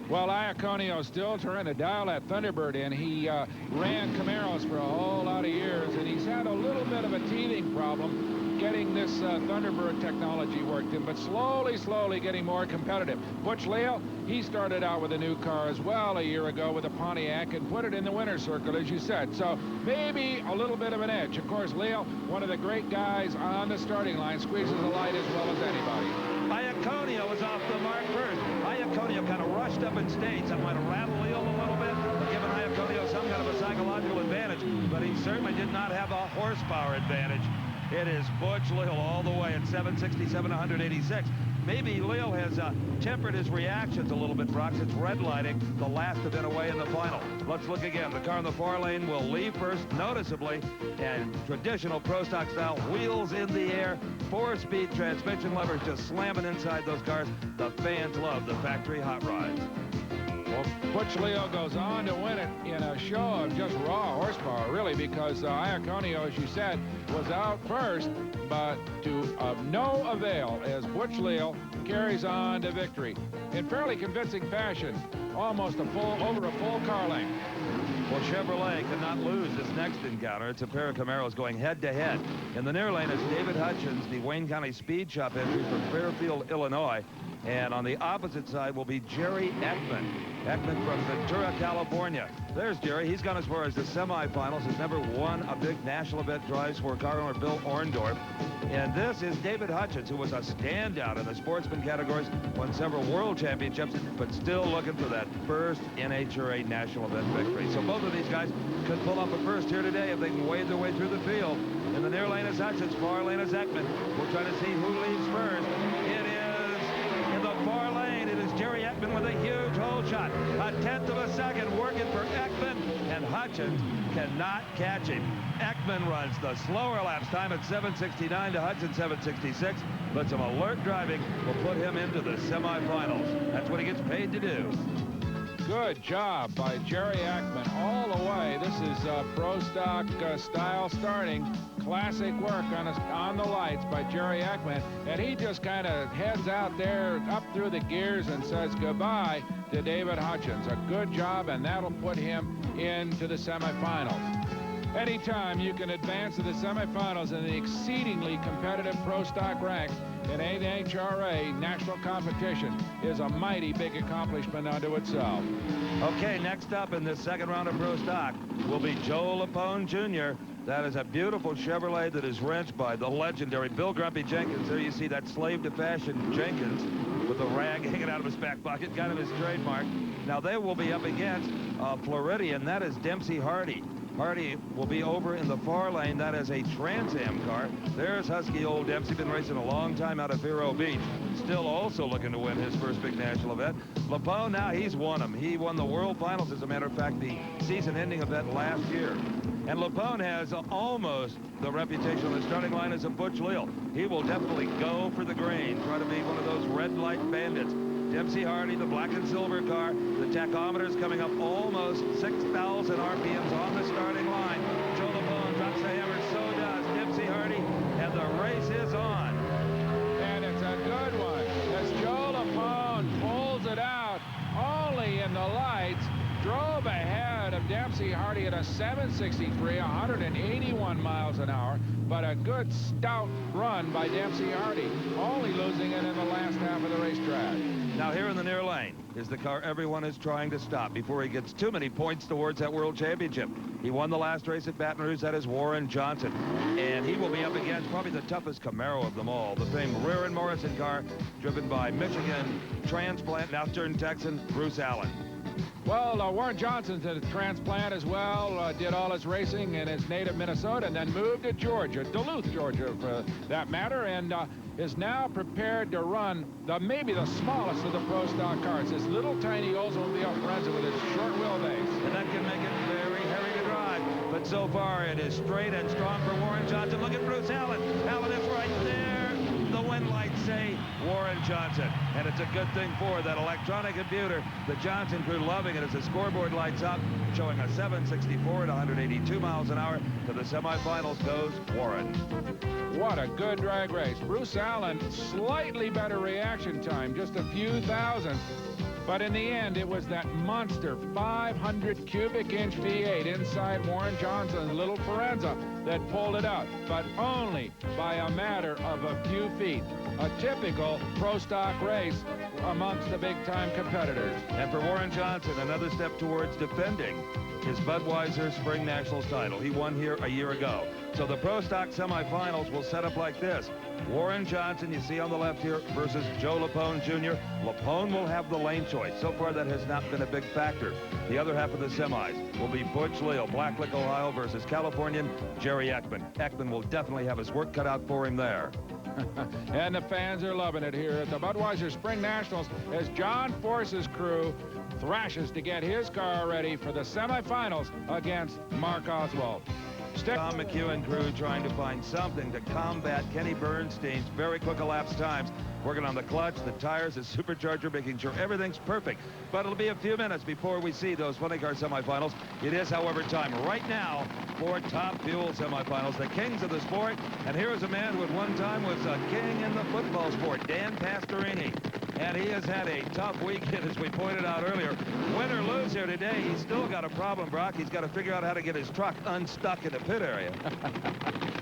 Well, Iaconio still trying to dial that Thunderbird in. He ran Camaros for a whole lot of years, and he's had a little bit of a teething problem getting this Thunderbird technology worked in, but slowly getting more competitive. Butch Leal, he started out with a new car as well a year ago with a Pontiac and put it in the winner's circle, as you said. So maybe a little bit of an edge. Of course, Leal, one of the great guys on the starting line, squeezes the light as well as anybody. Iaconio was off the mark first. Iaconio kind of rushed up in stage. That might have rattled Leal a little bit, but given Iaconio some kind of a psychological advantage, but he certainly did not have a horsepower advantage. It is Butch Leal all the way at 767, 186. Maybe Leal has tempered his reactions a little bit, Brock. It's red lighting the last event away in the final. Let's look again. The car in the far lane will leave first noticeably, and traditional Pro Stock style, wheels in the air, 4-speed transmission levers just slamming inside those cars. The fans love the factory hot rods. Well, Butch Leal goes on to win it in a show of just raw horsepower, really, because Iaconio, as you said, was out first, but to no avail as Butch Leal carries on to victory in fairly convincing fashion, almost over a full car length. Well, Chevrolet cannot lose this next encounter. It's a pair of Camaros going head-to-head. In the near lane is David Hutchins, the Wayne County Speed Shop entry from Fairfield, Illinois. And on the opposite side will be Jerry Ekman. Ekman from Ventura, California. There's Jerry. He's gone as far as the semifinals. Has never won a big national event, drives for car owner Bill Orndorff. And this is David Hutchins, who was a standout in the sportsman categories, won several world championships, but still looking for that first NHRA national event victory. So both of these guys could pull up a first here today if they can wade their way through the field. In the near lane is Hutchins, far lane is Ekman. We'll try to see who leads first. It is in the far lane. It is Jerry Ekman with a huge hole shot. A tenth of a second working for Ekman, and Hutchins cannot catch him. Ekman runs the slower laps time at 7:69 to Hutchins 7:66, but some alert driving will put him into the semifinals. That's what he gets paid to do. Good job by Jerry Ekman all the way. This is Pro Stock style starting. Classic work on the lights by Jerry Ekman. And he just kind of heads out there up through the gears and says goodbye to David Hutchins. A good job, and that'll put him into the semifinals. Anytime you can advance to the semifinals in the exceedingly competitive Pro Stock ranks in NHRA national competition is a mighty big accomplishment unto itself. Okay, next up in this second round of Pro Stock will be Joe Lapone Jr. That is a beautiful Chevrolet that is wrenched by the legendary Bill Grumpy Jenkins. There you see that slave to fashion Jenkins with the rag hanging out of his back pocket, kind of his trademark. Now they will be up against Floridian. That is Dempsey Hardy. Hardy will be over in the far lane. That is a Trans Am car. There's Husky Old Dempsey, been racing a long time out of Vero Beach. Still also looking to win his first big national event. Lapone, now he's won them. He won the World Finals, as a matter of fact, the season-ending event last year. And Lapone has almost the reputation on the starting line as a Butch Leal. He will definitely go for the grain, try to be one of those red light bandits. Dempsey Hardy, the black and silver car. The tachometer's coming up almost 6,000 RPMs on the starting line. Joe Lapone drops the hammer, so does Dempsey Hardy, and the race is on. And it's a good one as Joe Lapone pulls it out only in the lights. Drove ahead of Dempsey Hardy at a 763, 181 miles an hour, but a good stout run by Dempsey Hardy, only losing it in the last half of the racetrack. Now here in the near lane is the car everyone is trying to stop before he gets too many points towards that world championship. He won the last race at Baton Rouge. That is Warren Johnson. And he will be up against probably the toughest Camaro of them all, the famed Rear and Morrison car driven by Michigan transplant, now turned Texan, Bruce Allen. Well, Warren Johnson's a transplant as well, did all his racing in his native Minnesota and then moved to Georgia, Duluth, Georgia for that matter, and is now prepared to run maybe the smallest of the pro stock cars, this little tiny Oldsmobile Forenza with its short wheelbase. And that can make it very heavy to drive. But so far, it is straight and strong for Warren Johnson. Look at Bruce Allen. Allen is right there. The wind lights say Warren Johnson. And it's a good thing for that electronic computer. The Johnson crew loving it as the scoreboard lights up, showing a 764 at 182 miles an hour. To the semifinals goes Warren. What a good drag race. Bruce Allen, slightly better reaction time, just a few thousand. But in the end, it was that monster 500 cubic inch V8 inside Warren Johnson's little Forenza that pulled it out, but only by a matter of a few feet. A typical pro stock race amongst the big-time competitors. And for Warren Johnson, another step towards defending his Budweiser Spring Nationals title. He won here a year ago. So the pro stock semifinals will set up like this. Warren Johnson, you see on the left here, versus Joe Lapone Jr. Lapone will have the lane choice. So far, that has not been a big factor. The other half of the semis will be Butch Leal, Blacklick, Ohio, versus Californian Jerry Ekman. Ekman will definitely have his work cut out for him there. And the fans are loving it here at the Budweiser Spring Nationals as John Force's crew thrashes to get his car ready for the semifinals against Mark Oswald. Tom McEwen crew trying to find something to combat Kenny Bernstein's very quick elapsed times. Working on the clutch, the tires, the supercharger, making sure everything's perfect. But it'll be a few minutes before we see those funny car semifinals. It is, however, time right now for Top Fuel semifinals, the kings of the sport. And here is a man who at one time was a king in the football sport, Dan Pastorini. And he has had a tough weekend, as we pointed out earlier. Win or lose here today, he's still got a problem, Brock. He's got to figure out how to get his truck unstuck in the pit area.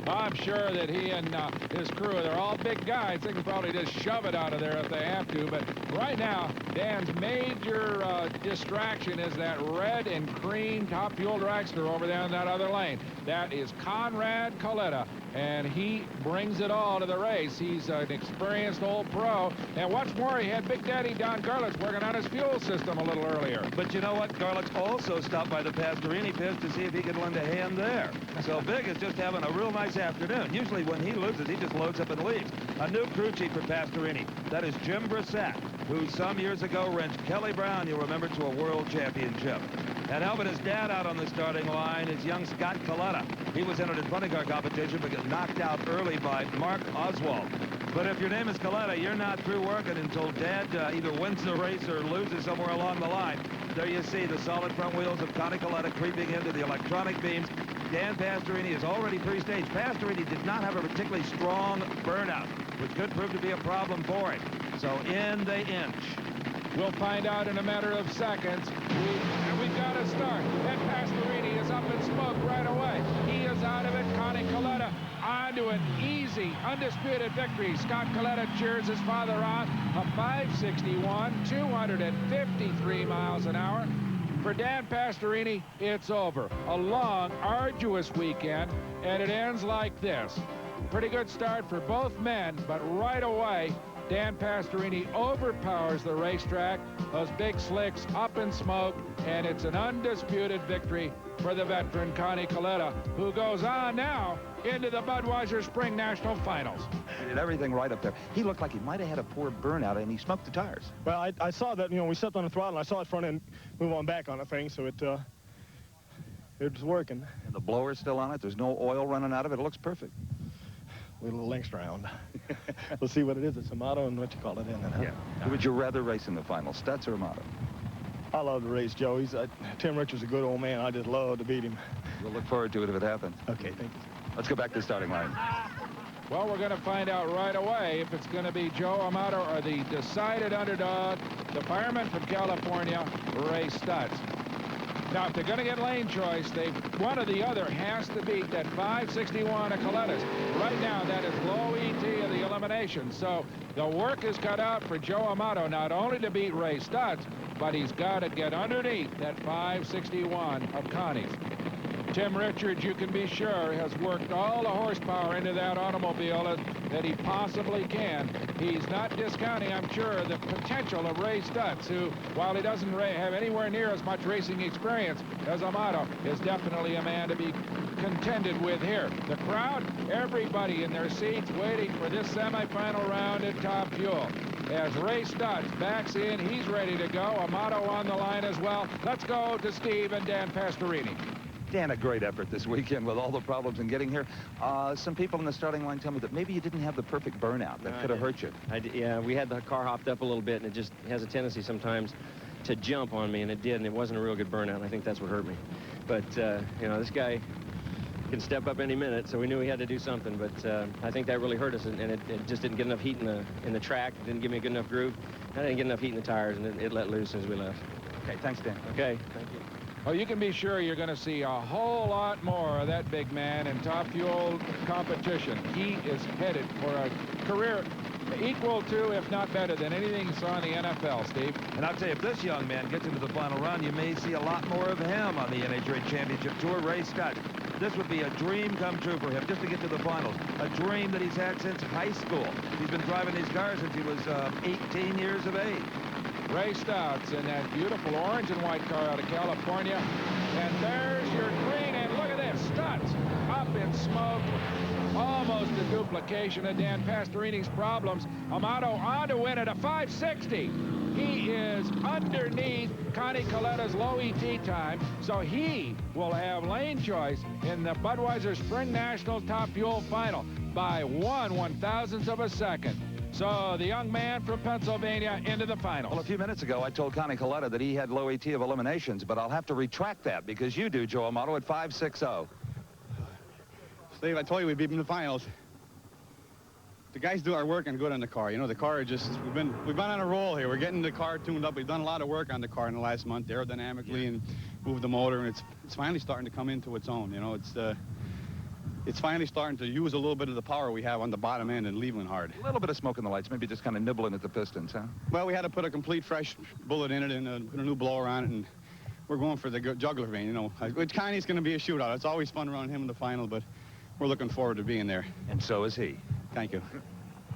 I'm sure that he and his crew, they're all big guys. They can probably just shove it out of there if they have to. But right now, Dan's major distraction is that red and cream Top Fuel dragster over there in that other lane. That is Conrad Coletta, and he brings it all to the race. He's an experienced old pro. And what's more, he had Big Daddy Don Garlitz working on his fuel system a little earlier. But you know what? Garlitz also stopped by the Pastorini pits to see if he could lend a hand there. So Big is just having a real nice afternoon. Usually when he loses, he just loads up and leaves. A new crew chief for Pastorini. That is Jim Brissett, who some years ago wrenched Kelly Brown, you'll remember, to a world championship. And helping his dad out on the starting line is young Scott Coletta. He was entered in funny car competition but got knocked out early by Mark Oswald. But if your name is Coletta, you're not through working until Dad either wins the race or loses somewhere along the line. There you see the solid front wheels of Connie Coletta creeping into the electronic beams. Dan Pastorini is already pre-staged. Pastorini did not have a particularly strong burnout, which could prove to be a problem for him. So in they inch. We'll find out in a matter of seconds. We've got to start. And Pastorini is up in smoke right away. He is out of it. Connie Coletta onto an easy, undisputed victory. Scott Coletta cheers his father on. A 561, 253 miles an hour. For Dan Pastorini, it's over. A long, arduous weekend, and it ends like this. Pretty good start for both men, but right away, Dan Pastorini overpowers the racetrack. Those big slicks up in smoke, and it's an undisputed victory for the veteran Connie Coletta, who goes on now into the Budweiser Spring National Finals. He did everything right up there. He looked like he might have had a poor burnout, and he smoked the tires. Well, I saw that, we stepped on the throttle, and I saw it front end move on back on the thing, so it was working. And the blower's still on it. There's no oil running out of it. It looks perfect. Wait a little extra round. We'll see what it is. It's a motto and what you call it in it. Huh? Yeah. Who would you rather race in the final, Stutz or Amato? I love to race Joe. Tim Richards is a good old man. I just love to beat him. We'll look forward to it if it happens. Okay, thank you. Let's go back to the starting line. Well, we're going to find out right away if it's going to be Joe Amato or the decided underdog, the fireman from California, Ray Stutz. Now, if they're going to get lane choice, one or the other has to beat that 561 of Coletta's. Right now, that is low ET of the elimination. So the work is cut out for Joe Amato, not only to beat Ray Stutz, but he's got to get underneath that 561 of Connie's. Tim Richards, you can be sure, has worked all the horsepower into that automobile that he possibly can. He's not discounting, I'm sure, the potential of Ray Stutz, who, while he doesn't have anywhere near as much racing experience as Amato, is definitely a man to be contended with here. The crowd, everybody in their seats waiting for this semifinal round at Top Fuel. As Ray Stutz backs in, he's ready to go. Amato on the line as well. Let's go to Steve and Dan Pastorini. Dan, a great effort this weekend with all the problems in getting here. Some people in the starting line tell me that maybe you didn't have the perfect burnout. That could have hurt you. Yeah, we had the car hopped up a little bit, and it just has a tendency sometimes to jump on me, and it did, and it wasn't a real good burnout, and I think that's what hurt me. But, you know, this guy can step up any minute, so we knew he had to do something, but I think that really hurt us, and it just didn't get enough heat in the track. It didn't give me a good enough groove. I didn't get enough heat in the tires, and it let loose as we left. Okay, thanks, Dan. Okay, thank you. Oh, you can be sure you're going to see a whole lot more of that big man in Top Fuel competition. He is headed for a career equal to, if not better than anything you saw in the NFL, Steve. And I'll tell you, if this young man gets into the final run, you may see a lot more of him on the NHRA Championship Tour. Ray Stutz. This would be a dream come true for him, just to get to the finals. A dream that he's had since high school. He's been driving these cars since he was 18 years of age. Ray Stutz in that beautiful orange and white car out of California. And there's your green, and look at this, Stutz up in smoke. Almost a duplication of Dan Pastorini's problems. Amato on to win at a 560. He is underneath Connie Coletta's low ET time, so he will have lane choice in the Budweiser Spring Nationals Top Fuel Final by 1/1000th of a second. So the young man from Pennsylvania into the final. Well, a few minutes ago, I told Connie Coletta that he had low ET of eliminations, but I'll have to retract that because you do, Joe Amato, at 560. Steve, I told you we'd be in the finals. The guys do our work and good on the car. You know, the car just, we've been on a roll here. We're getting the car tuned up. We've done a lot of work on the car in the last month, aerodynamically, and moved the motor, and it's finally starting to come into its own. You know, it's finally starting to use a little bit of the power we have on the bottom end and leaving hard. A little bit of smoke in the lights, maybe just kind of nibbling at the pistons, huh? Well, we had to put a complete fresh bullet in it and put a new blower on it, and we're going for the jugular vein, you know. Which Connie's going to be a shootout. It's always fun around him in the final, but we're looking forward to being there. And so is he. Thank you.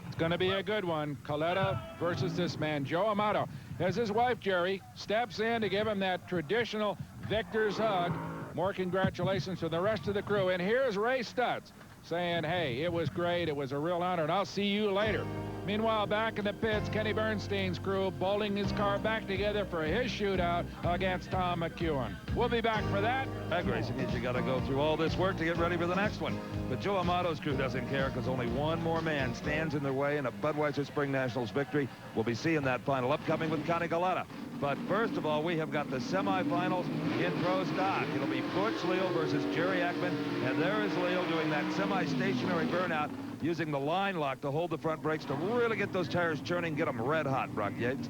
It's going to be a good one. Coletta versus this man, Joe Amato. As his wife, Jerry, steps in to give him that traditional victor's hug. More congratulations to the rest of the crew. And here's Ray Stutz saying, hey, it was great. It was a real honor, and I'll see you later. Meanwhile, back in the pits, Kenny Bernstein's crew bolting his car back together for his shootout against Tom McEwen. We'll be back for that. Drag racing means you got to go through all this work to get ready for the next one. But Joe Amato's crew doesn't care because only one more man stands in their way in a Budweiser Spring Nationals victory. We'll be seeing that final upcoming with Connie Coletta. But first of all, we have got the semifinals in Pro Stock. It'll be Butch Leal versus Jerry Eckman. And there is Leal doing that semi-stationary burnout, using the line lock to hold the front brakes to really get those tires churning, get them red hot, Brock Yates.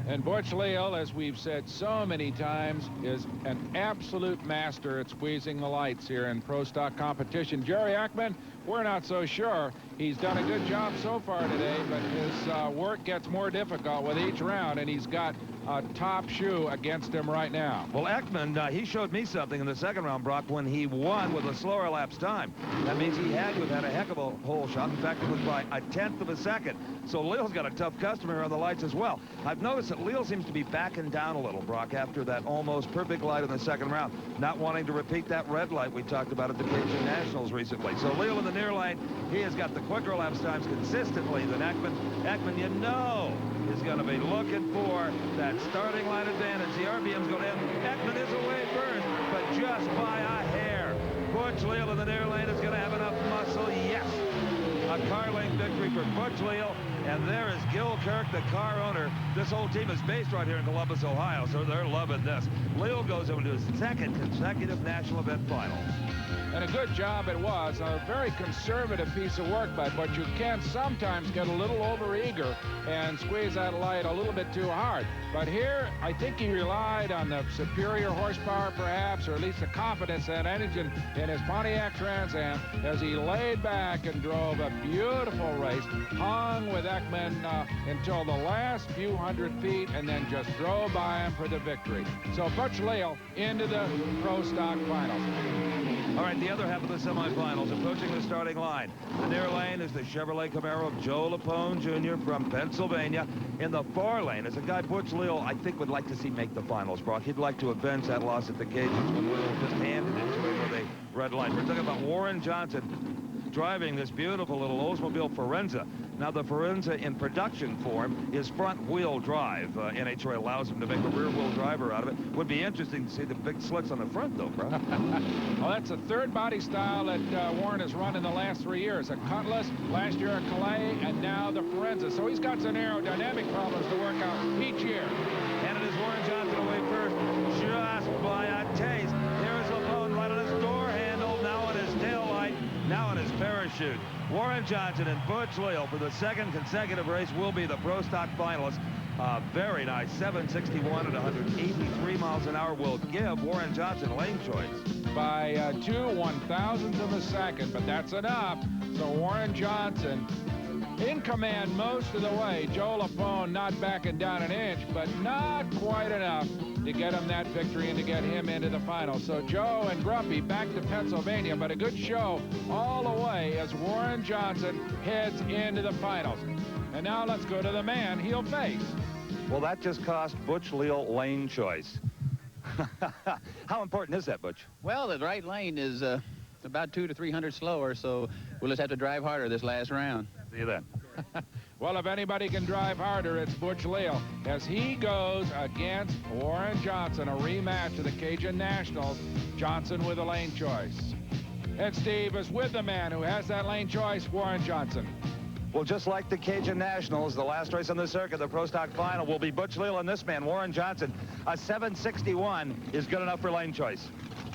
And Butch Leal, as we've said so many times, is an absolute master at squeezing the lights here in Pro Stock competition. Jerry Eckman, we're not so sure. He's done a good job so far today, but his work gets more difficult with each round, and he's got a top shoe against him right now. Well, Eckman, he showed me something in the second round, Brock, when he won with a slower elapsed time. That means he had to have had a heck of a hole shot. In fact, it was by 1/10 of a second. So Leal's got a tough customer on the lights as well. I've noticed that Leal seems to be backing down a little, Brock, after that almost perfect light in the second round, not wanting to repeat that red light we talked about at the Cajun Nationals recently. So Leal in the near lane, he has got the quicker elapsed times consistently than Eckman. Eckman, you know, is going to be looking for that starting line advantage. The RPM's going to end. Eckman is away first, but just by a hair. Butch Leal in the near lane is going to have enough muscle. Yes. A car lane victory for Butch Leal. And there is Gil Kirk, the car owner. This whole team is based right here in Columbus, Ohio, so they're loving this. Leal goes into his second consecutive national event finals. And a good job it was. A very conservative piece of work by Butch. You can sometimes get a little overeager and squeeze that light a little bit too hard. But here, I think he relied on the superior horsepower, perhaps, or at least the confidence that engine in his Pontiac Trans Am as he laid back and drove a beautiful race, hung with Ekman until the last few hundred feet, and then just drove by him for the victory. So Butch Leal into the Pro Stock Finals. All right, the other half of the semifinals approaching the starting line. The near lane is the Chevrolet Camaro of Joe Lapone Jr. from Pennsylvania. In the far lane is a guy Butch Leal I think would like to see make the finals, Brock. He'd like to avenge that loss at the Cajuns when Leal just handed it to him with a red light. We're talking about Warren Johnson driving this beautiful little Oldsmobile Forenza. Now, the Forenza in production form is front-wheel drive. NHRA allows him to make a rear-wheel driver out of it. Would be interesting to see the big slits on the front, though, bro. Well, that's a third body style that Warren has run in the last 3 years. A Cutlass, last year a Calais, and now the Forenza. So he's got some aerodynamic problems to work out each year. And it is Warren Johnson away first, just by a taste. Here is Lapone right on his door handle, now on his tail light, now on his parachute. Warren Johnson and Butch Leal for the second consecutive race will be the Pro Stock finalists. Very nice 761 at 183 miles an hour will give Warren Johnson lane choice. By 2 1,000ths of a second, but that's enough. So Warren Johnson in command most of the way. Joe Lapone not backing down an inch, but not quite enough to get him that victory and to get him into the final. So Joe and Grumpy back to Pennsylvania, but a good show all the way as Warren Johnson heads into the finals. And now let's go to the man he'll face. Well, that just cost Butch Leal lane choice. How important is that, Butch? Well, the right lane is about 200 to 300 slower, so we'll just have to drive harder this last round. See you then. Well, if anybody can drive harder, it's Butch Leal as he goes against Warren Johnson, a rematch of the Cajun Nationals. Johnson with a lane choice. And Steve is with the man who has that lane choice, Warren Johnson. Well, just like the Cajun Nationals, the last race on the circuit, the Pro Stock final, will be Butch Leal and this man, Warren Johnson. A 761 is good enough for lane choice.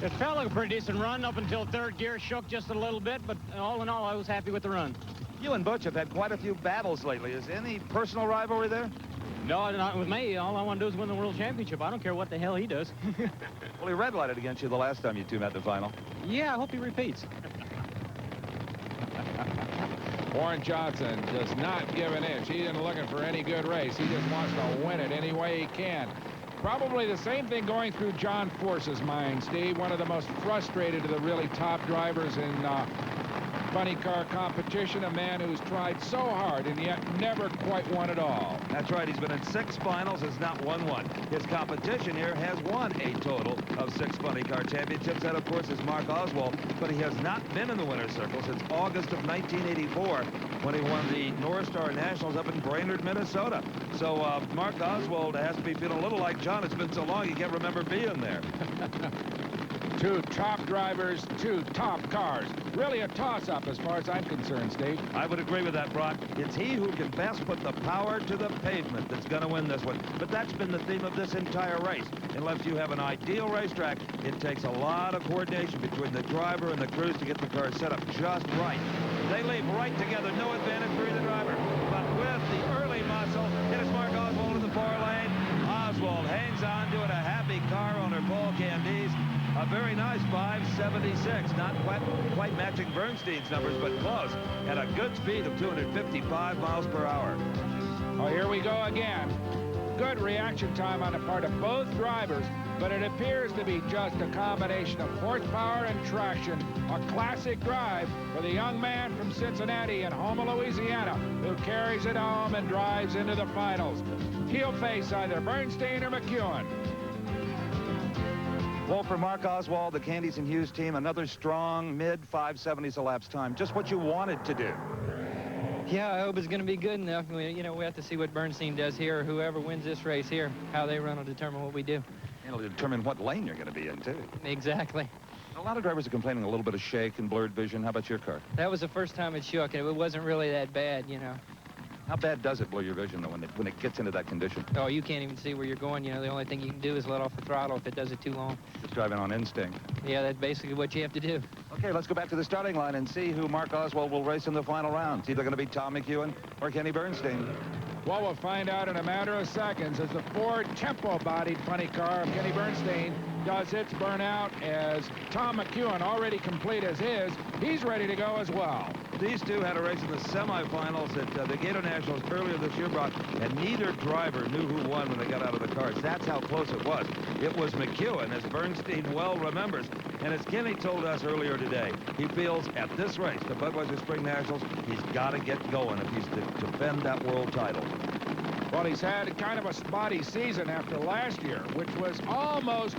It felt like a pretty decent run up until third gear, shook just a little bit, but all in all, I was happy with the run. You and Butch have had quite a few battles lately. Is any personal rivalry there? No, not with me. All I want to do is win the World Championship. I don't care what the hell he does. Well, he red-lighted against you the last time you two met the final. Yeah, I hope he repeats. Warren Johnson does not give an inch. He isn't looking for any good race. He just wants to win it any way he can. Probably the same thing going through John Force's mind, Steve. One of the most frustrated of the really top drivers in funny car competition, a man who's tried so hard and yet never quite won it all. That's right. He's been in 6 finals, has not won one. His competition here has won a total of 6 funny car championships. That, of course, is Mark Oswald, but he has not been in the winner's circle since August of 1984 when he won the North Star Nationals up in Brainerd, Minnesota. So Mark Oswald has to be feeling a little like John. It's been so long he can't remember being there. 2 top drivers, 2 top cars. Really a toss-up as far as I'm concerned, Steve. I would agree with that, Brock. It's he who can best put the power to the pavement that's going to win this one. But that's been the theme of this entire race. Unless you have an ideal racetrack, it takes a lot of coordination between the driver and the crews to get the car set up just right. They leave right together, no advantage for either driver. But with the early muscle, it is Mark Oswald in the far lane. Oswald hangs on to it, a happy car owner, Paul Candice. A very nice 576, not quite matching Bernstein's numbers, but close, at a good speed of 255 miles per hour. Oh, here we go again. Good reaction time on the part of both drivers, but it appears to be just a combination of horsepower and traction. A classic drive for the young man from Cincinnati and Houma, Louisiana, who carries it home and drives into the finals. He'll face either Bernstein or McEwen. Well, for Mark Oswald, the Candies and Hughes team, another strong mid-570s elapsed time. Just what you wanted to do. Yeah, I hope it's going to be good enough. We have to see what Bernstein does here. Whoever wins this race here, how they run will determine what we do. It'll determine what lane you're going to be in, too. Exactly. A lot of drivers are complaining a little bit of shake and blurred vision. How about your car? That was the first time it shook, and it wasn't really that bad, you know. How bad does it blow your vision, though, when it gets into that condition? Oh, you can't even see where you're going. You know, the only thing you can do is let off the throttle if it does it too long. Just driving on instinct. Yeah, that's basically what you have to do. Okay, let's go back to the starting line and see who Mark Oswald will race in the final round. It's either going to be Tom McEwen or Kenny Bernstein. Well, we'll find out in a matter of seconds as the Ford tempo-bodied funny car of Kenny Bernstein does its burnout, as Tom McEwen, already complete as his, he's ready to go as well. These two had a race in the semifinals at the Gator Nationals earlier this year, Brock, and neither driver knew who won when they got out of the cars. That's how close it was. It was McEwen, as Bernstein well remembers. And as Kenny told us earlier today, he feels at this race, the Budweiser Spring Nationals, he's got to get going if he's to defend that world title. Well, he's had kind of a spotty season after last year, which was almost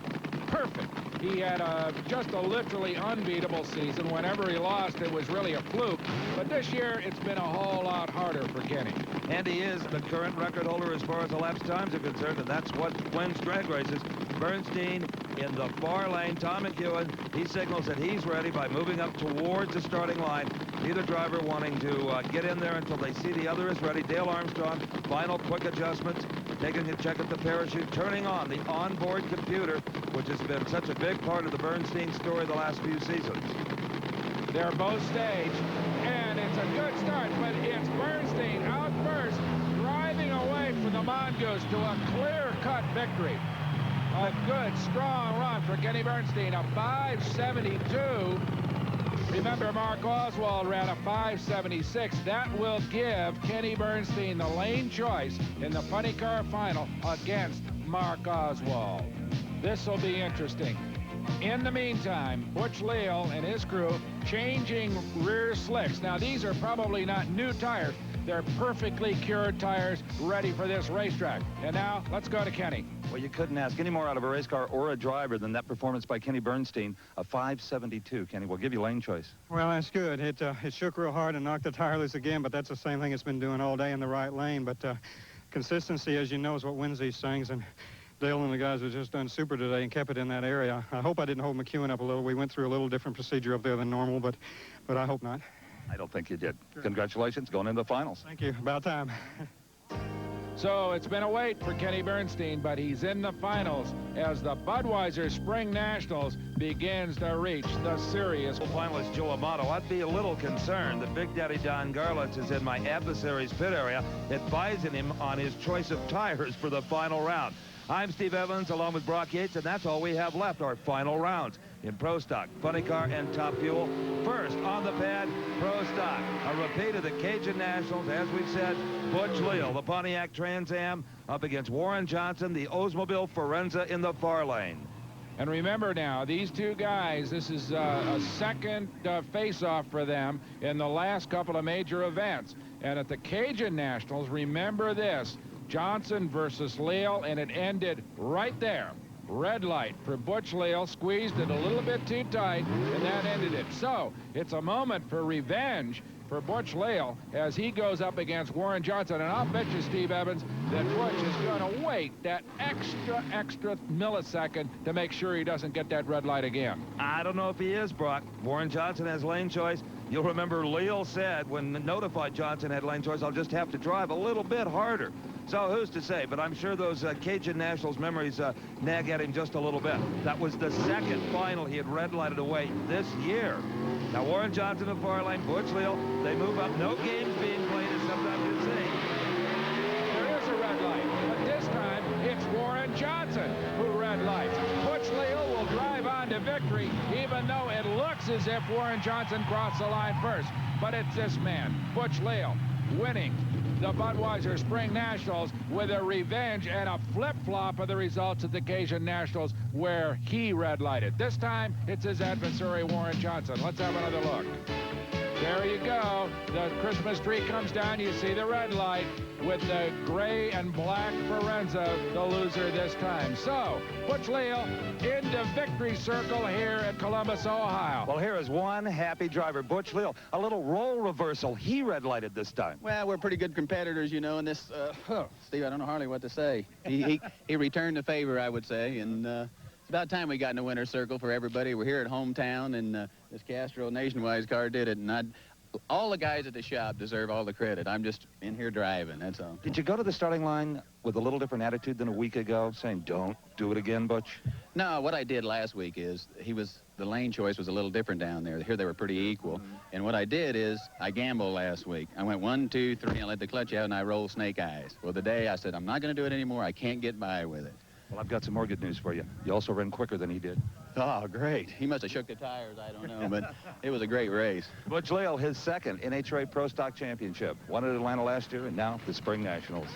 perfect. He had just a literally unbeatable season. Whenever he lost, it was really a fluke. But this year, it's been a whole lot harder for Kenny. And he is the current record holder as far as elapsed times are concerned, and that's what wins drag races. Bernstein in the far lane. Tom McEwen, he signals that he's ready by moving up towards the starting line. Neither driver wanting to get in there until they see the other is ready. Dale Armstrong, final quick adjustments, taking a check at the parachute, turning on the onboard computer, which has been such a big part of the Bernstein story the last few seasons. They're both staged, and it's a good start, but it's Bernstein out first, driving away from the Mongoose to a clear-cut victory. A good, strong run for Kenny Bernstein, a 572. Remember, Mark Oswald ran a 576. That will give Kenny Bernstein the lane choice in the funny car final against Mark Oswald. This will be interesting. In the meantime, Butch Leal and his crew changing rear slicks. Now, these are probably not new tires. They're perfectly cured tires ready for this racetrack. And now, let's go to Kenny. Well, you couldn't ask any more out of a race car or a driver than that performance by Kenny Bernstein, a 572. Kenny, we'll give you lane choice. Well, that's good. It shook real hard and knocked the tire loose again, but that's the same thing it's been doing all day in the right lane. But consistency, as you know, is what wins these things. And Dale and the guys have just done super today and kept it in that area. I hope I didn't hold McEwen up a little. We went through a little different procedure up there than normal, but I hope not. I don't think you did. Sure. Congratulations, going into the finals. Thank you. About time. So it's been a wait for Kenny Bernstein, but he's in the finals as the Budweiser Spring Nationals begins to reach the serious. Finalist Joe Amato, I'd be a little concerned that Big Daddy Don Garlitz is in my adversary's pit area, advising him on his choice of tires for the final round. I'm Steve Evans along with Brock Yates, and that's all we have left, our final rounds in Pro Stock, Funny Car, and Top Fuel. First on the pad, Pro Stock. A repeat of the Cajun Nationals, as we've said, Butch Leal, the Pontiac Trans Am, up against Warren Johnson, the Oldsmobile Forenza in the far lane. And remember now, these two guys, this is a second face-off for them in the last couple of major events. And at the Cajun Nationals, remember this, Johnson versus Leal, and it ended right there. Red light for Butch Leal, squeezed it a little bit too tight, and that ended it. So it's a moment for revenge for Butch Leal as he goes up against Warren Johnson. And I'll bet you, Steve Evans, that Butch is going to wait that extra millisecond to make sure he doesn't get that red light again. I don't know if he is, Brock. Warren Johnson has lane choice. You'll remember Leal said when notified Johnson had lane choice, I'll just have to drive a little bit harder. So who's to say? But I'm sure those Cajun Nationals memories nag at him just a little bit. That was the second final he had red lighted away this year. Now Warren Johnson in the far lane, Butch Leal, they move up. No games being played, as sometimes you see. There is a red light, but this time it's Warren Johnson who red lights. Butch Leal will drive on to victory, even though it looks as if Warren Johnson crossed the line first. But it's this man, Butch Leal, winning the Budweiser Spring Nationals with a revenge and a flip-flop of the results at the Cajun Nationals where he red lighted. This time, it's his adversary, Warren Johnson. Let's have another look. There you go. The Christmas tree comes down. You see the red light with the gray and black Forenza, the loser this time. So, Butch Leal into victory circle here at Columbus, Ohio. Well, here is one happy driver, Butch Leal. A little role reversal. He red lighted this time. Well, we're pretty good competitors, you know, and this, Steve, I don't know hardly what to say. He returned the favor, I would say, and it's about time we got in the winner's circle for everybody. We're here at hometown, and this Castro Nationwide car did it, and I'd all the guys at the shop deserve all the credit. I'm just in here driving, that's all. Did you go to the starting line with a little different attitude than a week ago, saying, don't do it again, Butch? No, what I did last week is the lane choice was a little different down there. Here they were pretty equal. And what I did is I gambled last week. I went 1, 2, 3, and let the clutch out, and I rolled snake eyes. Well, today I said, I'm not going to do it anymore. I can't get by with it. Well, I've got some more good news for you. You also ran quicker than he did. Oh, great. He must have shook the tires, I don't know, but it was a great race. Butch Leal, his second NHRA Pro Stock Championship. Won at Atlanta last year, and now the Spring Nationals.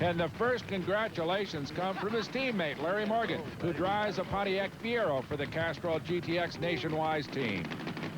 And the first congratulations come from his teammate, Larry Morgan, who drives a Pontiac Fiero for the Castrol GTX Nationwide team.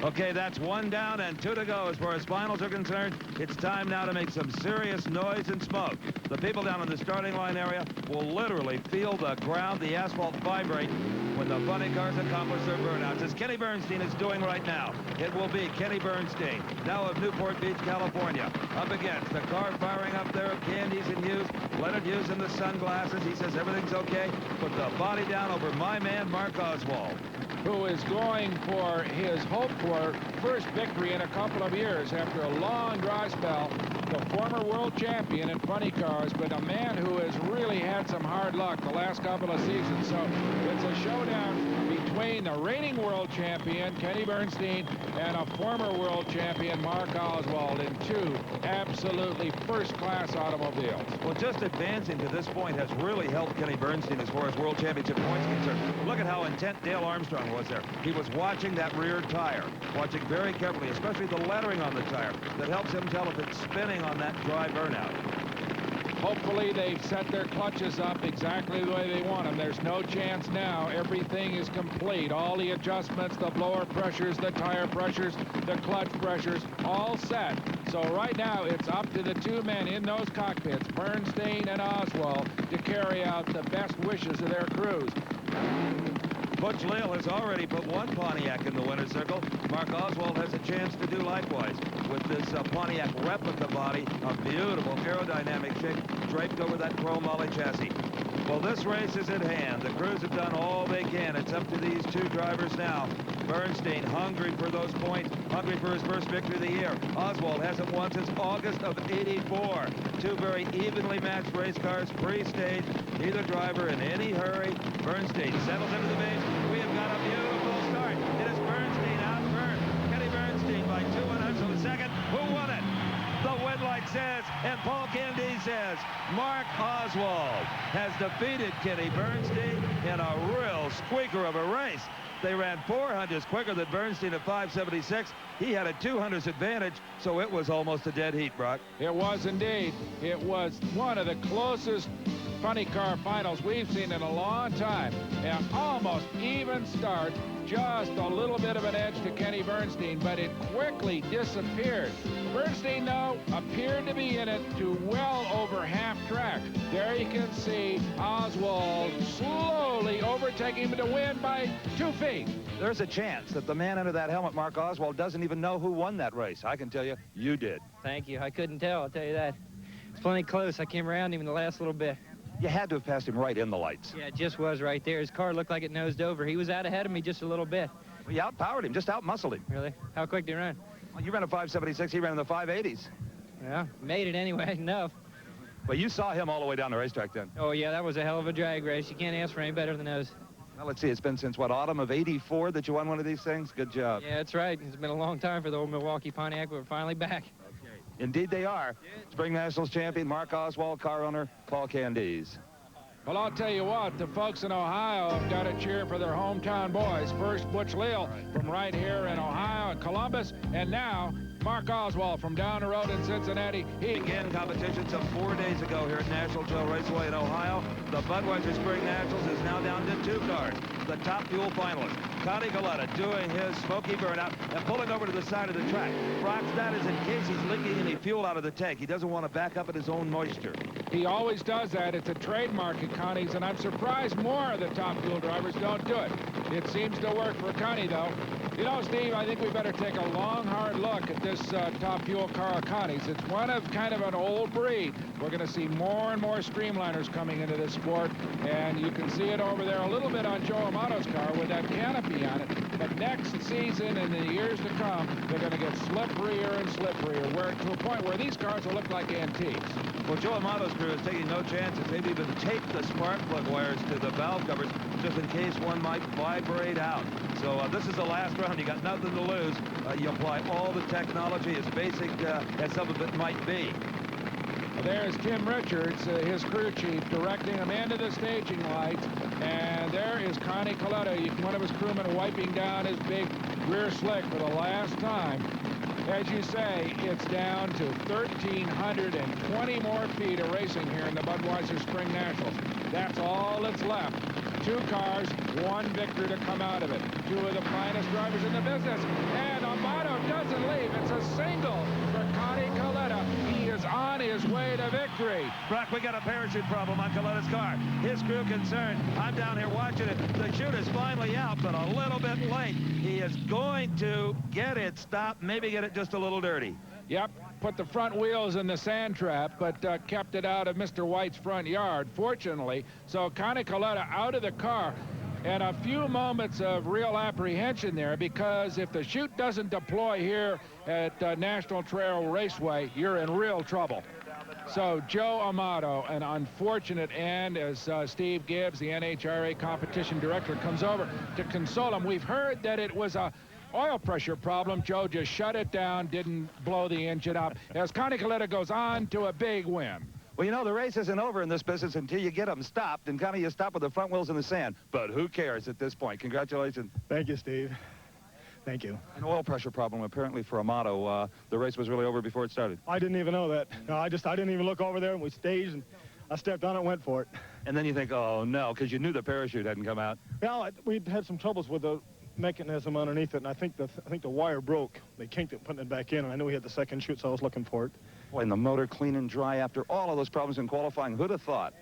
Okay, that's 1 down and 2 to go as far as finals are concerned. It's time now to make some serious noise and smoke. The people down in the starting line area will literally feel the ground, the asphalt vibrate when the funny cars accomplish their burnouts, as Kenny Bernstein is doing right now. It will be Kenny Bernstein, now of Newport Beach, California, up against the car firing up there of Candies and Hughes. Leonard Hughes in the sunglasses. He says everything's okay. Put the body down over my man, Mark Oswald, who is going for his hoped-for first victory in a couple of years after a long dry spell. The former world champion in funny cars, but a man who has really had some hard luck the last couple of seasons. So it's a showdown between the reigning world champion, Kenny Bernstein, and a former world champion, Mark Oswald, in 2 absolutely first-class automobiles. Well, just advancing to this point has really helped Kenny Bernstein as far as world championship points concerned. Look at how intent Dale Armstrong was there. He was watching that rear tire, watching very carefully, especially the lettering on the tire that helps him tell if it's spinning on that dry burnout. Hopefully they've set their clutches up exactly the way they want them. There's no chance now. Everything is complete. All the adjustments, the blower pressures, the tire pressures, the clutch pressures, all set. So right now it's up to the 2 men in those cockpits, Bernstein and Oswald, to carry out the best wishes of their crews. Butch Leal has already put 1 Pontiac in the winner's circle. Mark Oswald has a chance to do likewise with this Pontiac replica body, a beautiful aerodynamic shape draped over that chrome moly chassis. Well, this race is at hand. The crews have done all they can. It's up to these 2 drivers now. Bernstein hungry for those points, hungry for his first victory of the year. Oswald hasn't won since August of '84. 2 very evenly matched race cars, pre-staged, neither driver in any hurry. Bernstein settles into the base. We have got a beautiful start. It is Bernstein out first. Kenny Bernstein by 2/100 of a second. Who won it? The win light says, and Paul Candy says, Mark Oswald has defeated Kenny Bernstein in a real squeaker of a race. They ran 400s quicker than Bernstein at 5:76. He had a 200s advantage, so it was almost a dead heat, Brock. It was indeed. It was one of the closest funny car finals we've seen in a long time. An almost even start, just a little bit of an edge to Kenny Bernstein, but it quickly disappeared. Bernstein, though, appeared to be in it to well over half track. There you can see Oswald slowly overtaking him to win by 2 feet. There's a chance that the man under that helmet, Mark Oswald, doesn't even know who won that race. I can tell you, you did. Thank you. I couldn't tell, I'll tell you that. It's plenty close. I came around him in the last little bit. You had to have passed him right in the lights. Yeah, it just was right there. His car looked like it nosed over. He was out ahead of me just a little bit. Well, you outpowered him, just outmuscled him. Really? How quick did he run? Well, you ran a 5:76, he ran in the 5:80s. Yeah, made it anyway, enough. But you saw him all the way down the racetrack then. Oh, yeah, that was a hell of a drag race. You can't ask for any better than those. Well, let's see, it's been since, what, autumn of '84 that you won one of these things? Good job. Yeah, that's right. It's been a long time for the old Milwaukee Pontiac, but we're finally back. Okay. Indeed they are. Spring Nationals champion Mark Oswald, car owner Paul Candies. Well, I'll tell you what, the folks in Ohio have got to cheer for their hometown boys. First, Butch Leal from right here in Ohio and Columbus, and now Mark Oswald from down the road in Cincinnati. He began competition some 4 days ago here at National Trail Raceway in Ohio. The Budweiser Spring Nationals is now down to 2 cars. The top fuel finalist, Connie Galetta, doing his smoky burnout and pulling over to the side of the track. Brock's that is in case he's leaking any fuel out of the tank. He doesn't want to back up at his own moisture. He always does that. It's a trademark at Connie's, and I'm surprised more of the top fuel drivers don't do it. It seems to work for Connie, though. You know, Steve, I think we better take a long, hard look at this top fuel car of Connie's. It's one of kind of an old breed. We're going to see more and more streamliners coming into this sport, and you can see it over there a little bit on Joe Amato's car with that canopy on it. But next season and the years to come, they're going to get slipperier and slipperier, to a point where these cars will look like antiques. Well, Joe Amato's crew is taking no chances. They've even taped the spark plug wires to the valve covers just in case one might vibrate out. So this is the last round. You got nothing to lose. You apply all the technology as basic as some of it might be. There's Tim Richards, his crew chief, directing them into the staging lights. And there is Connie Coletta, one of his crewmen, wiping down his big rear slick for the last time. As you say, it's down to 1,320 more feet of racing here in the Budweiser Spring Nationals. That's all that's left. 2 cars, 1 victor to come out of it. 2 of the finest drivers in the business. And Amato doesn't leave. It's a single for Connie Coletta. He is on his way to victory. Brock, we got a parachute problem on Coletta's car. His crew concerned. I'm down here watching it. The chute is finally out, but a little bit late. He is going to get it stopped, maybe get it just a little dirty. Yep, put the front wheels in the sand trap, but kept it out of Mr. White's front yard, fortunately. So Connie Coletta out of the car. And a few moments of real apprehension there, because if the chute doesn't deploy here at National Trail Raceway, you're in real trouble. So Joe Amato, an unfortunate end, as Steve Gibbs, the NHRA competition director, comes over to console him. We've heard that it was a oil pressure problem. Joe just shut it down, didn't blow the engine up, as Connie Coletta goes on to a big win. Well, you know, the race isn't over in this business until you get them stopped, and kind of you stop with the front wheels in the sand. But who cares at this point? Congratulations. Thank you, Steve. Thank you. An oil pressure problem, apparently, for Amato. The race was really over before it started. I didn't even know that. No, I didn't even look over there, and we staged, and I stepped on it and went for it. And then you think, oh, no, because you knew the parachute hadn't come out. Well, we'd had some troubles with the mechanism underneath it, and I think the wire broke. They kinked it, putting it back in, and I knew we had the second chute, so I was looking for it. Boy, and the motor clean and dry after all of those problems in qualifying. Who'd have thought?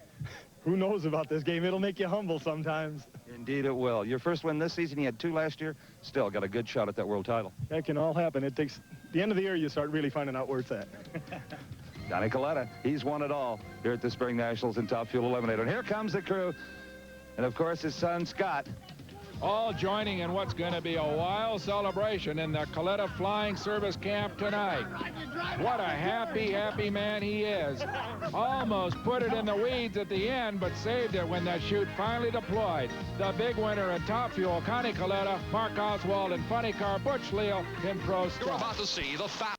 Who knows about this game? It'll make you humble sometimes. Indeed it will. Your first win this season, you had 2 last year. Still got a good shot at that world title. That can all happen. It takes the end of the year you start really finding out where it's at. Connie Coletta, he's won it all here at the Spring Nationals in Top Fuel Eliminator. And here comes the crew. And, of course, his son, Scott. All joining in what's going to be a wild celebration in the Coletta Flying Service Camp tonight. What a happy, happy man he is. Almost put it in the weeds at the end, but saved it when that chute finally deployed. The big winner in Top Fuel, Connie Coletta, Mark Oswald, and funny car Butch Leal in Pro Stock. You're about to see the fat